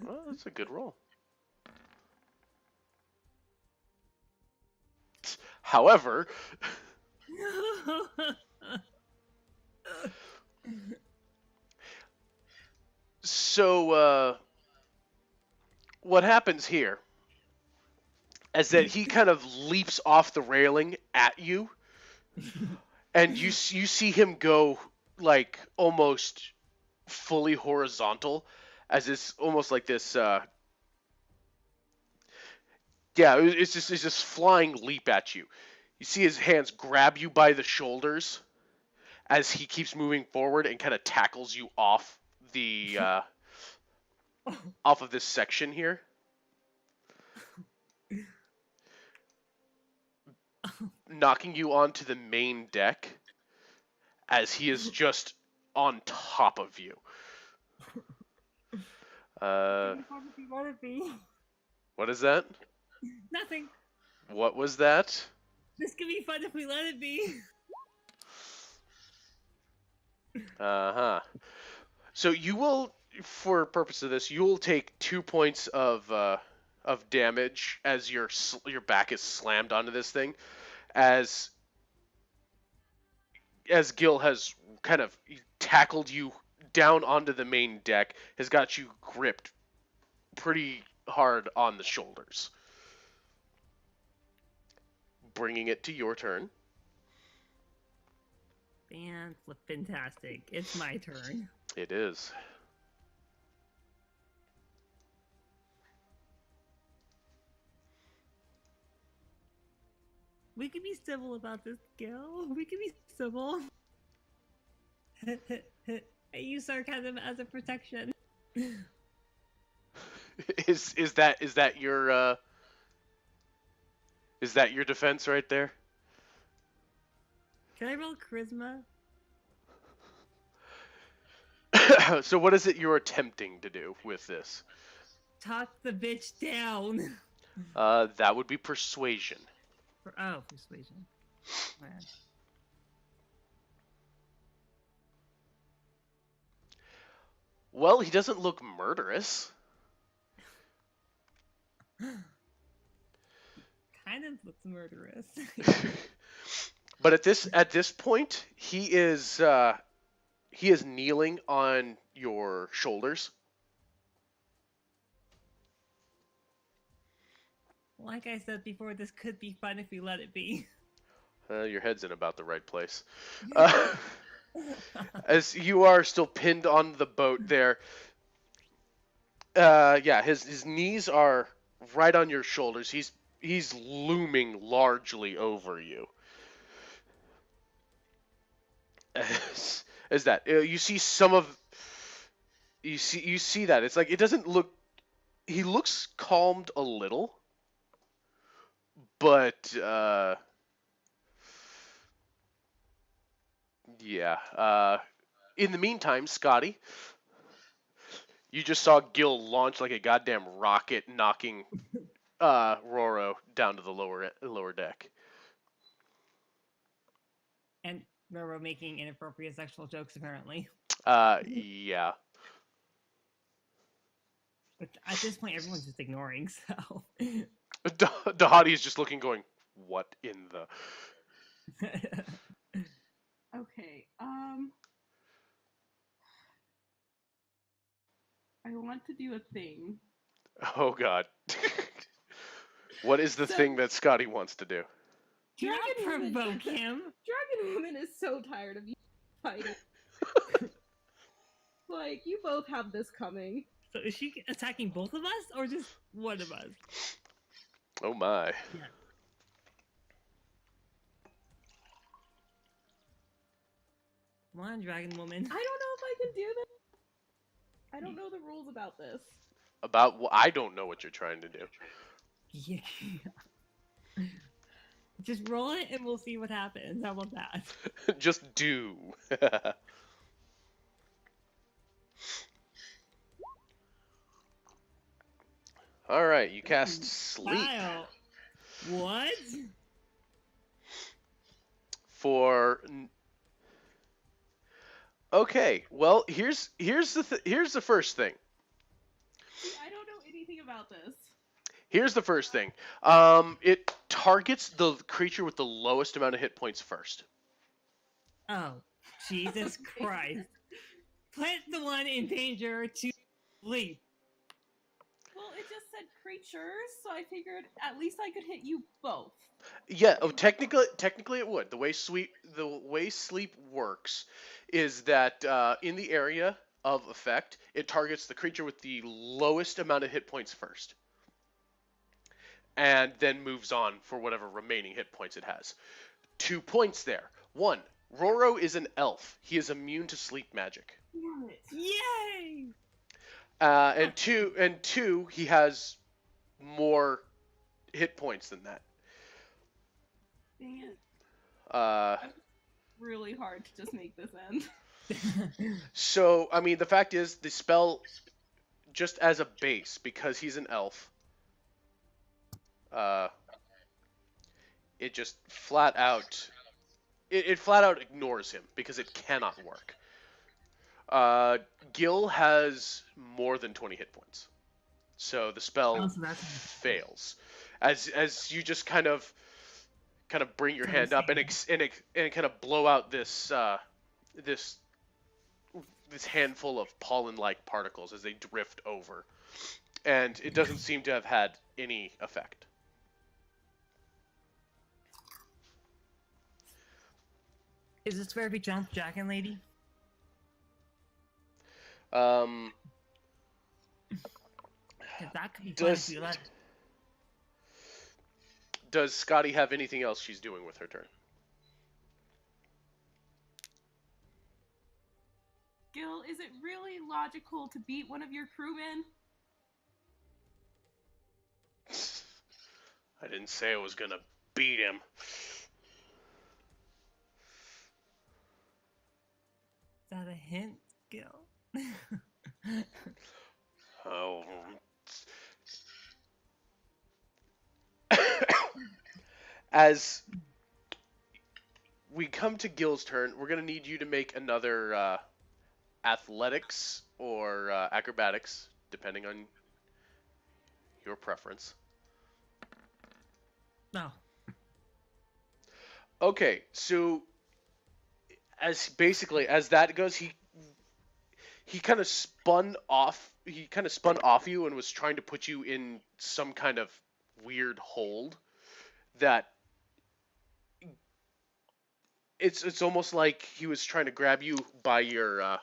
S1: Well, that's a good roll. However, so what happens here is that he kind of leaps off the railing at you, and you see him go like almost fully horizontal, as it's almost like this. It's just flying leap at you. You see his hands grab you by the shoulders as he keeps moving forward and kind of tackles you off the off of this section here. Knocking you onto the main deck as he is just on top of you. What is that?
S2: Nothing.
S1: What was that?
S2: This could be fun if we let it be.
S1: Uh-huh. So you will, for purpose of this, you will take 2 points of damage as your back is slammed onto this thing, as Gil has kind of tackled you down onto the main deck, has got you gripped pretty hard on the shoulders. Bringing it to your turn.
S2: Fantastic. It's my turn.
S1: It is.
S2: We can be civil about this, Gil. We can be civil. I use sarcasm as a protection.
S1: Is that your defense right there?
S2: Can I roll charisma?
S1: So what is it you're attempting to do with this?
S2: Talk the bitch down.
S1: That would be persuasion.
S2: Persuasion. Man.
S1: Well, he doesn't look murderous.
S2: Kind of looks murderous.
S1: But at this point, he is kneeling on your shoulders.
S2: Like I said before, this could be fun if we let it be.
S1: Your head's in about the right place. As you are still pinned on the boat there. Yeah, his knees are right on your shoulders. He's looming largely over you. As that you see some of you see that it's like it doesn't look. He looks calmed a little, but yeah. In the meantime, Scotty, you just saw Gil launch like a goddamn rocket, knocking Roro down to the lower deck.
S2: And Roro making inappropriate sexual jokes, apparently.
S1: Yeah.
S2: But at this point, everyone's just ignoring, so.
S1: Dahadi is just looking, going, "What in the?"
S3: Okay. I want to do a thing.
S1: Oh God. What is the thing that Scotty wants to do?
S2: Do not
S3: Dragon
S2: provoke him.
S3: Dragon Woman is so tired of you fighting. Like, you both have this coming.
S2: So is she attacking both of us, or just one of us?
S1: Oh my.
S2: Yeah. Come on, Dragon Woman.
S3: I don't know if I can do this. I don't know the rules about this.
S1: I don't know what you're trying to do.
S2: Yeah. Just roll it and we'll see what happens. How about that?
S1: Just do. All right, you cast sleep.
S2: Wow. What?
S1: For okay, well here's the first thing.
S3: See, I don't know anything about this.
S1: Here's the first thing. It targets the creature with the lowest amount of hit points first.
S2: Oh, Jesus Christ. Put the one in danger to sleep.
S3: Well, it just said creatures, so I figured at least I could hit you both.
S1: Yeah, technically it would. The way sleep works is that in the area of effect, it targets the creature with the lowest amount of hit points first, and then moves on for whatever remaining hit points it has. 2 points there. 1. Roro is an elf. He is immune to sleep magic.
S3: Damn it.
S2: Yay!
S1: And two, he has more hit points than that.
S3: Dang it.
S1: Uh,
S3: Really hard to just make this end.
S1: so, I mean, the fact is, the spell, just as a base, because he's an elf, it just flat out, it flat out ignores him, because it cannot work. Gil has more than 20 hit points. So the spell fails. As you just kind of bring your hand up and kind of blow out this handful of pollen-like particles as they drift over, and it doesn't seem to have had any effect.
S2: Is this where we jump, Dragon Lady? That could be fun if you let it.
S1: Does Scotty have anything else she's doing with her turn?
S3: Gil, is it really logical to beat one of your crewmen?
S1: I didn't say I was gonna beat him.
S2: hint, Gil?
S1: Oh. As we come to Gil's turn, we're gonna need you to make another athletics or acrobatics, depending on your preference.
S2: No.
S1: Okay, so as that goes, he kind of spun off. He kind of spun off you and was trying to put you in some kind of weird hold that it's almost like he was trying to grab you by your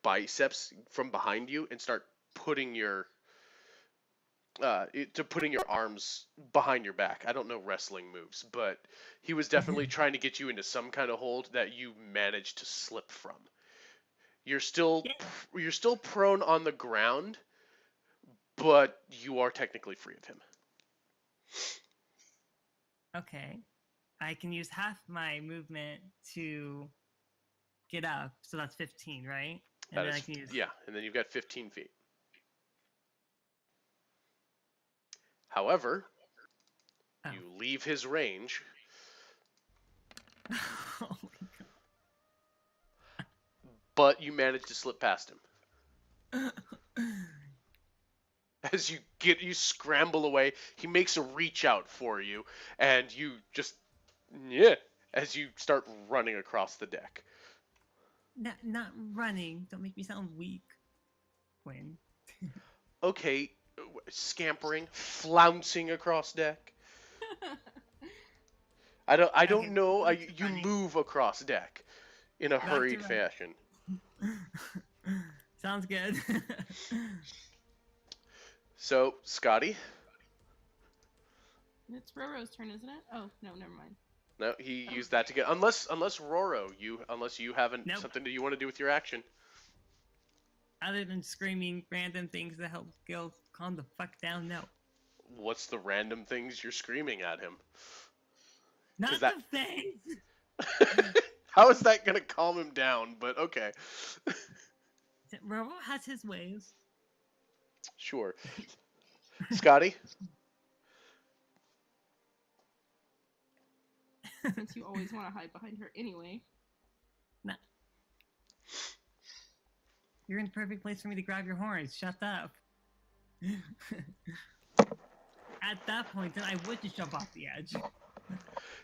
S1: biceps from behind you and start putting your putting your arms behind your back. I don't know wrestling moves, but he was definitely trying to get you into some kind of hold that you managed to slip from. You're still
S2: Yeah.
S1: you're still prone on the ground, but you are technically free of him.
S2: Okay. I can use half my movement to get up, so that's 15, right? And
S1: That
S2: then I
S1: is,
S2: can use.
S1: yeah, and then you've got 15 feet. However,
S2: Oh.
S1: you leave his range,
S2: Oh my
S1: but you manage to slip past him.
S2: god.
S1: As you scramble away, he makes a reach out for you, and you just yeah. As you start running across the deck.
S2: Not running. Don't make me sound weak, Quinn.
S1: Okay, scampering, flouncing across deck. I
S2: Okay,
S1: don't know.
S2: back to
S1: You
S2: running.
S1: move across deck in a
S2: Back to
S1: hurried
S2: running.
S1: fashion.
S2: Sounds good.
S1: So, Scotty,
S3: It's Roro's turn, isn't it? Oh, no, never mind.
S1: no, he used that to get unless Roro, unless you haven't
S2: Nope.
S1: something that you want to do with your action.
S2: Other than screaming random things to help Gil calm the fuck down, no.
S1: What's the random things you're screaming at him?
S2: Not
S1: that-
S2: the things!
S1: How is that gonna calm him down? But okay.
S2: Robo has his ways.
S1: Sure. Scotty?
S3: Since you always want to hide behind her anyway.
S2: Nah. You're in the perfect place for me to grab your horns. Shut up. At that point, then I would just jump off the edge.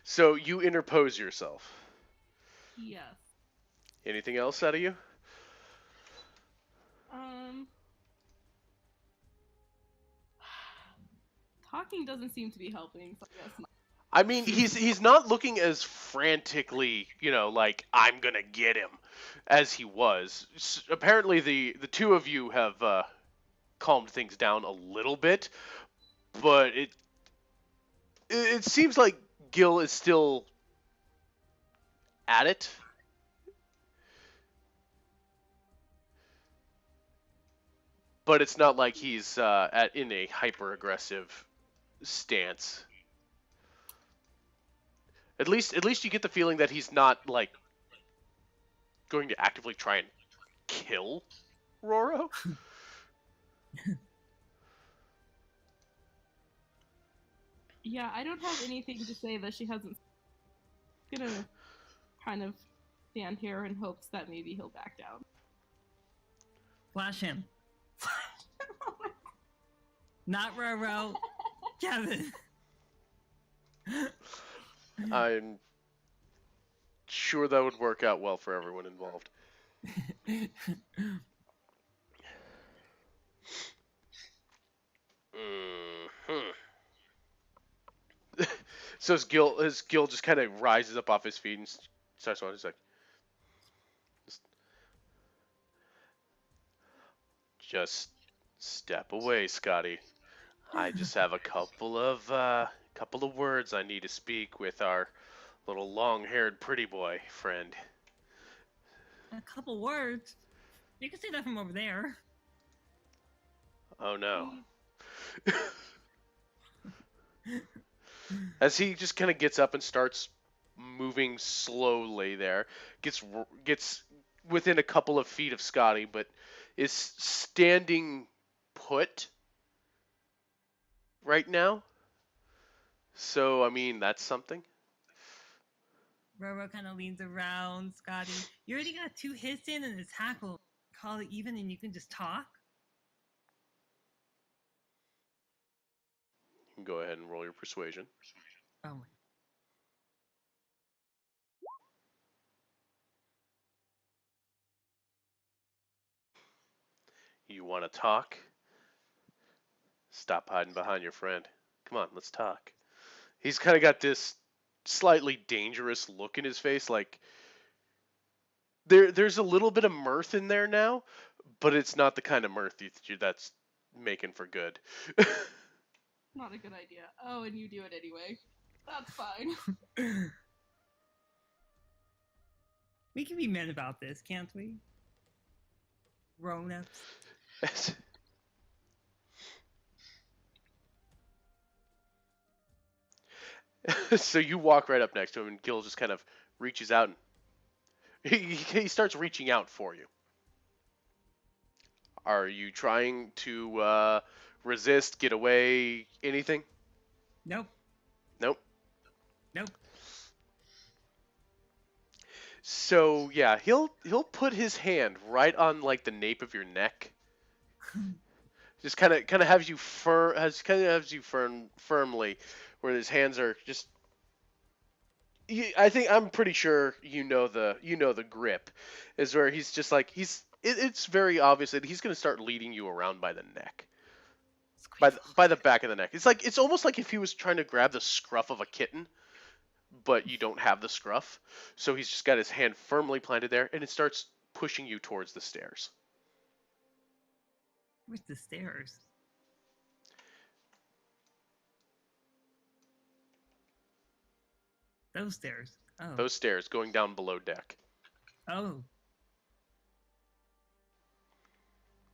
S1: So you interpose yourself.
S3: Yes.
S1: Anything else out of you?
S3: Talking doesn't seem to be helping, so I guess not.
S1: I mean, he's not looking as frantically, like I'm gonna get him, as he was. Apparently, the two of you have calmed things down a little bit, but it seems like Gil is still at it. But it's not like he's in a hyper aggressive stance. At least you get the feeling that he's not like going to actively try and kill Roro.
S3: Yeah, I don't have anything to say that she hasn't. I'm gonna kind of stand here in hopes that maybe he'll back down.
S2: Flash him. Not Roro. Kevin.
S1: I'm sure that would work out well for everyone involved. Mm-hmm. So as Gil just kind of rises up off his feet and starts walking. He's like, just step away, Scotty. I just have a couple of words I need to speak with our little long-haired pretty boy friend.
S2: A couple words. You can see that from over there.
S1: Oh no. As he just kind of gets up and starts moving slowly there, gets within a couple of feet of Scotty, but is standing put right now. So I mean, that's something.
S2: Roro kind of leans around Scotty. You already got 2 hits in and a tackle. Call it even and you can just talk?
S1: You can go ahead and roll your persuasion.
S2: Oh my.
S1: You want to talk? Stop hiding behind your friend. Come on, let's talk. He's kind of got this slightly dangerous look in his face, like there's a little bit of mirth in there now, but it's not the kind of mirth that's making for good.
S3: Not a good idea. Oh, and you do it anyway. That's fine.
S2: We can be men about this, can't we? Grown-ups.
S1: So you walk right up next to him, and Gil just kind of reaches out, and he starts reaching out for you. Are you trying to resist, get away, anything?
S2: Nope.
S1: Nope.
S2: Nope.
S1: So yeah, he'll put his hand right on like the nape of your neck. Just kind of has you firmly, where his hands are just. I think I'm pretty sure you know the grip, is where he's just like it's very obvious that he's gonna start leading you around by the neck, by the back of the neck. It's almost like if he was trying to grab the scruff of a kitten, but you don't have the scruff. So he's just got his hand firmly planted there, and it starts pushing you towards the stairs.
S2: Where's the stairs? Those stairs. Oh.
S1: Those stairs going down below deck.
S2: Oh.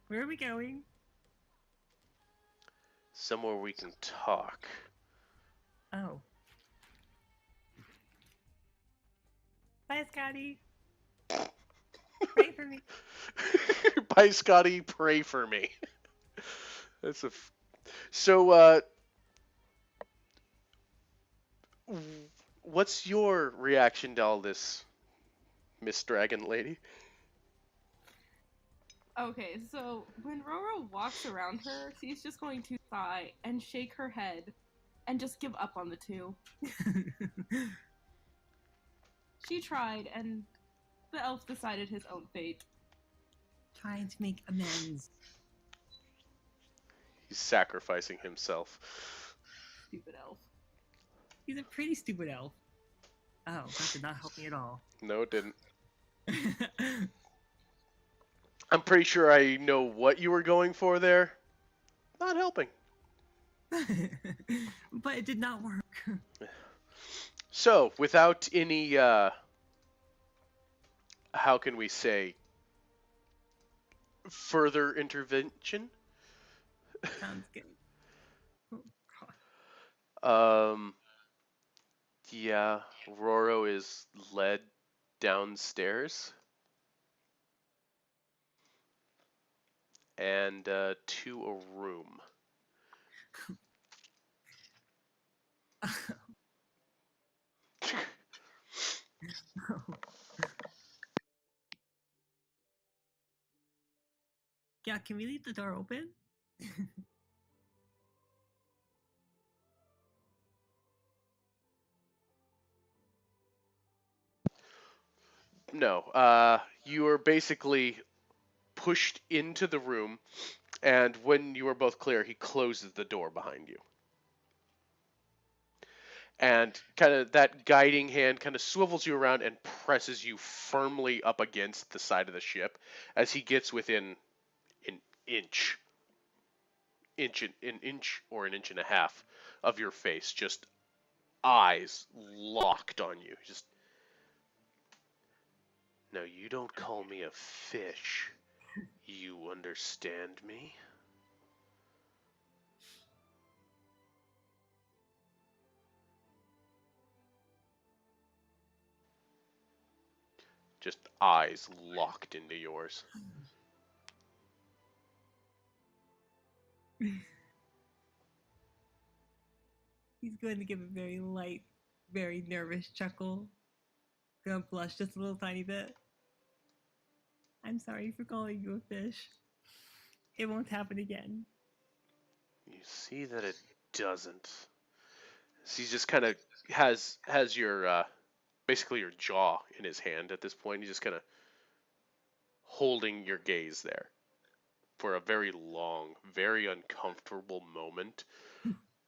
S2: Where are we going?
S1: Somewhere we can talk.
S2: Oh. Bye, Scotty. Pray for me.
S1: Bye, Scotty. Pray for me. So. What's your reaction to all this, Miss Dragon Lady?
S3: Okay, so when Roro walks around her, she's just going to sigh and shake her head and just give up on the two. She tried, and the elf decided his own fate.
S2: Trying to make amends.
S1: He's sacrificing himself.
S3: Stupid elf.
S2: He's a pretty stupid elf. Oh, that did not help me at all.
S1: No, it didn't. I'm pretty sure I know what you were going for there. Not helping.
S2: But it did not work.
S1: So, without any, how can we say, further intervention?
S2: Sounds good. Oh, God.
S1: Yeah, Roro is led downstairs and to a room.
S2: Yeah, can we leave the door open?
S1: No, you are basically pushed into the room, and when you are both clear, he closes the door behind you. And kind of that guiding hand kind of swivels you around and presses you firmly up against the side of the ship as he gets within an inch or an inch and a half of your face, just eyes locked on you. Just, no, you don't call me a fish. You understand me? just eyes locked into yours.
S2: He's going to give a very light, very nervous chuckle. Gonna blush just a little tiny bit. I'm sorry for calling you a fish. It won't happen again.
S1: You see that it doesn't. So he just kind of has your basically your jaw in his hand at this point. He's just kind of holding your gaze there for a very long, very uncomfortable moment,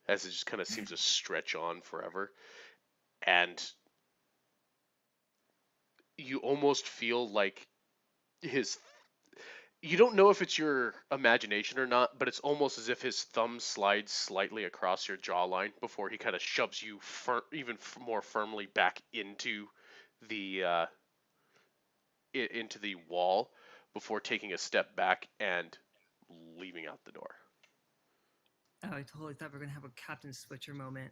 S1: as it just kind of seems to stretch on forever. And you almost feel like his you don't know if it's your imagination or not, but it's almost as if his thumb slides slightly across your jawline before he kind of shoves you even more firmly back into the into the wall before taking a step back and leaving out the door.
S2: Oh, I totally thought we were gonna have a Captain Switcher moment.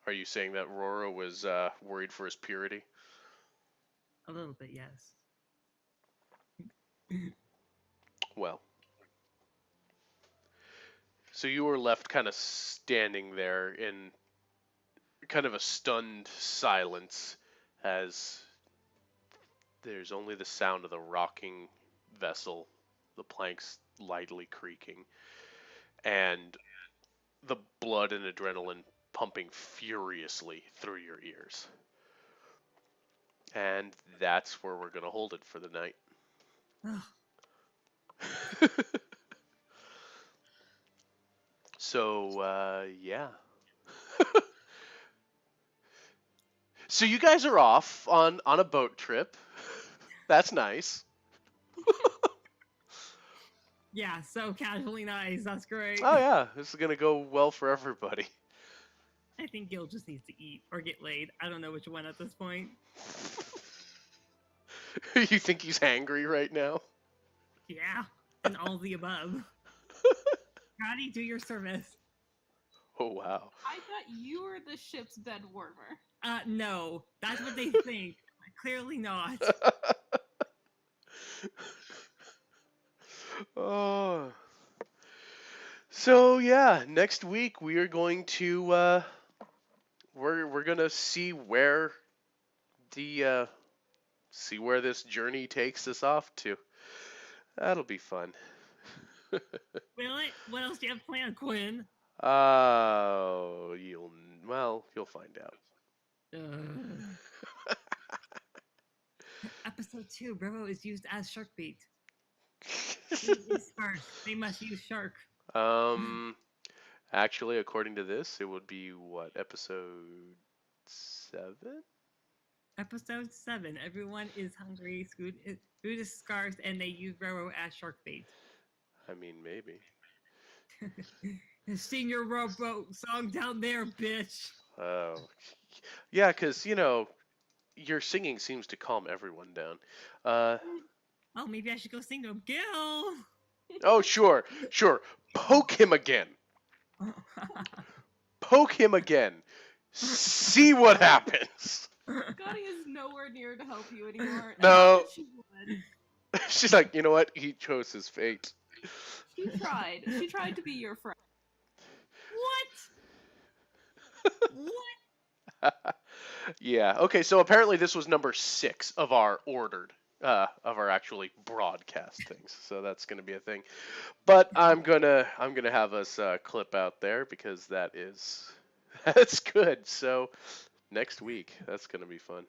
S1: Are you saying that Roro was worried for his purity?
S2: A little bit, yes.
S1: Well, so you were left kind of standing there in kind of a stunned silence as there's only the sound of the rocking vessel, the planks lightly creaking, and the blood and adrenaline pumping furiously through your ears. And that's where we're going to hold it for the night. So, yeah. So you guys are off on a boat trip. That's nice.
S2: Yeah, so casually nice. That's great.
S1: Oh yeah, this is gonna go well for everybody.
S2: I think Gil just needs to eat or get laid. I don't know which one at this point.
S1: You think he's hangry right now?
S2: Yeah, and all the above. Scotty, do your service.
S1: Oh wow.
S3: I thought you were the ship's bed warmer.
S2: No, that's what they think. Clearly not.
S1: Oh. So yeah, next week we are going to we're gonna see where the see where this journey takes us off to. That'll be fun.
S2: Will it? What else do you have planned, Quinn?
S1: Oh, you'll find out.
S2: Episode 2, Bravo is used as shark bait. Shark. They must use shark.
S1: Um, Actually, according to this, it would be what, episode 7?
S2: Episode 7. Everyone is hungry. Food is scarce, and they use Bravo as shark bait.
S1: I mean, maybe.
S2: Sing your rowboat song down there, bitch.
S1: Oh, yeah, because your singing seems to calm everyone down.
S2: Oh, maybe I should go sing to him. Gil!
S1: Oh, sure. Poke him again. Poke him again. See what happens.
S3: Scotty is nowhere near to help you anymore.
S1: No.
S3: She would.
S1: She's like, you know what? He chose his fate.
S3: She tried. She tried to be your friend.
S2: What?
S1: Yeah. Okay. So apparently this was number 6 of our ordered, of our actually broadcast things. So that's gonna be a thing. But I'm gonna have us clip out there because that's good. So next week, that's gonna be fun.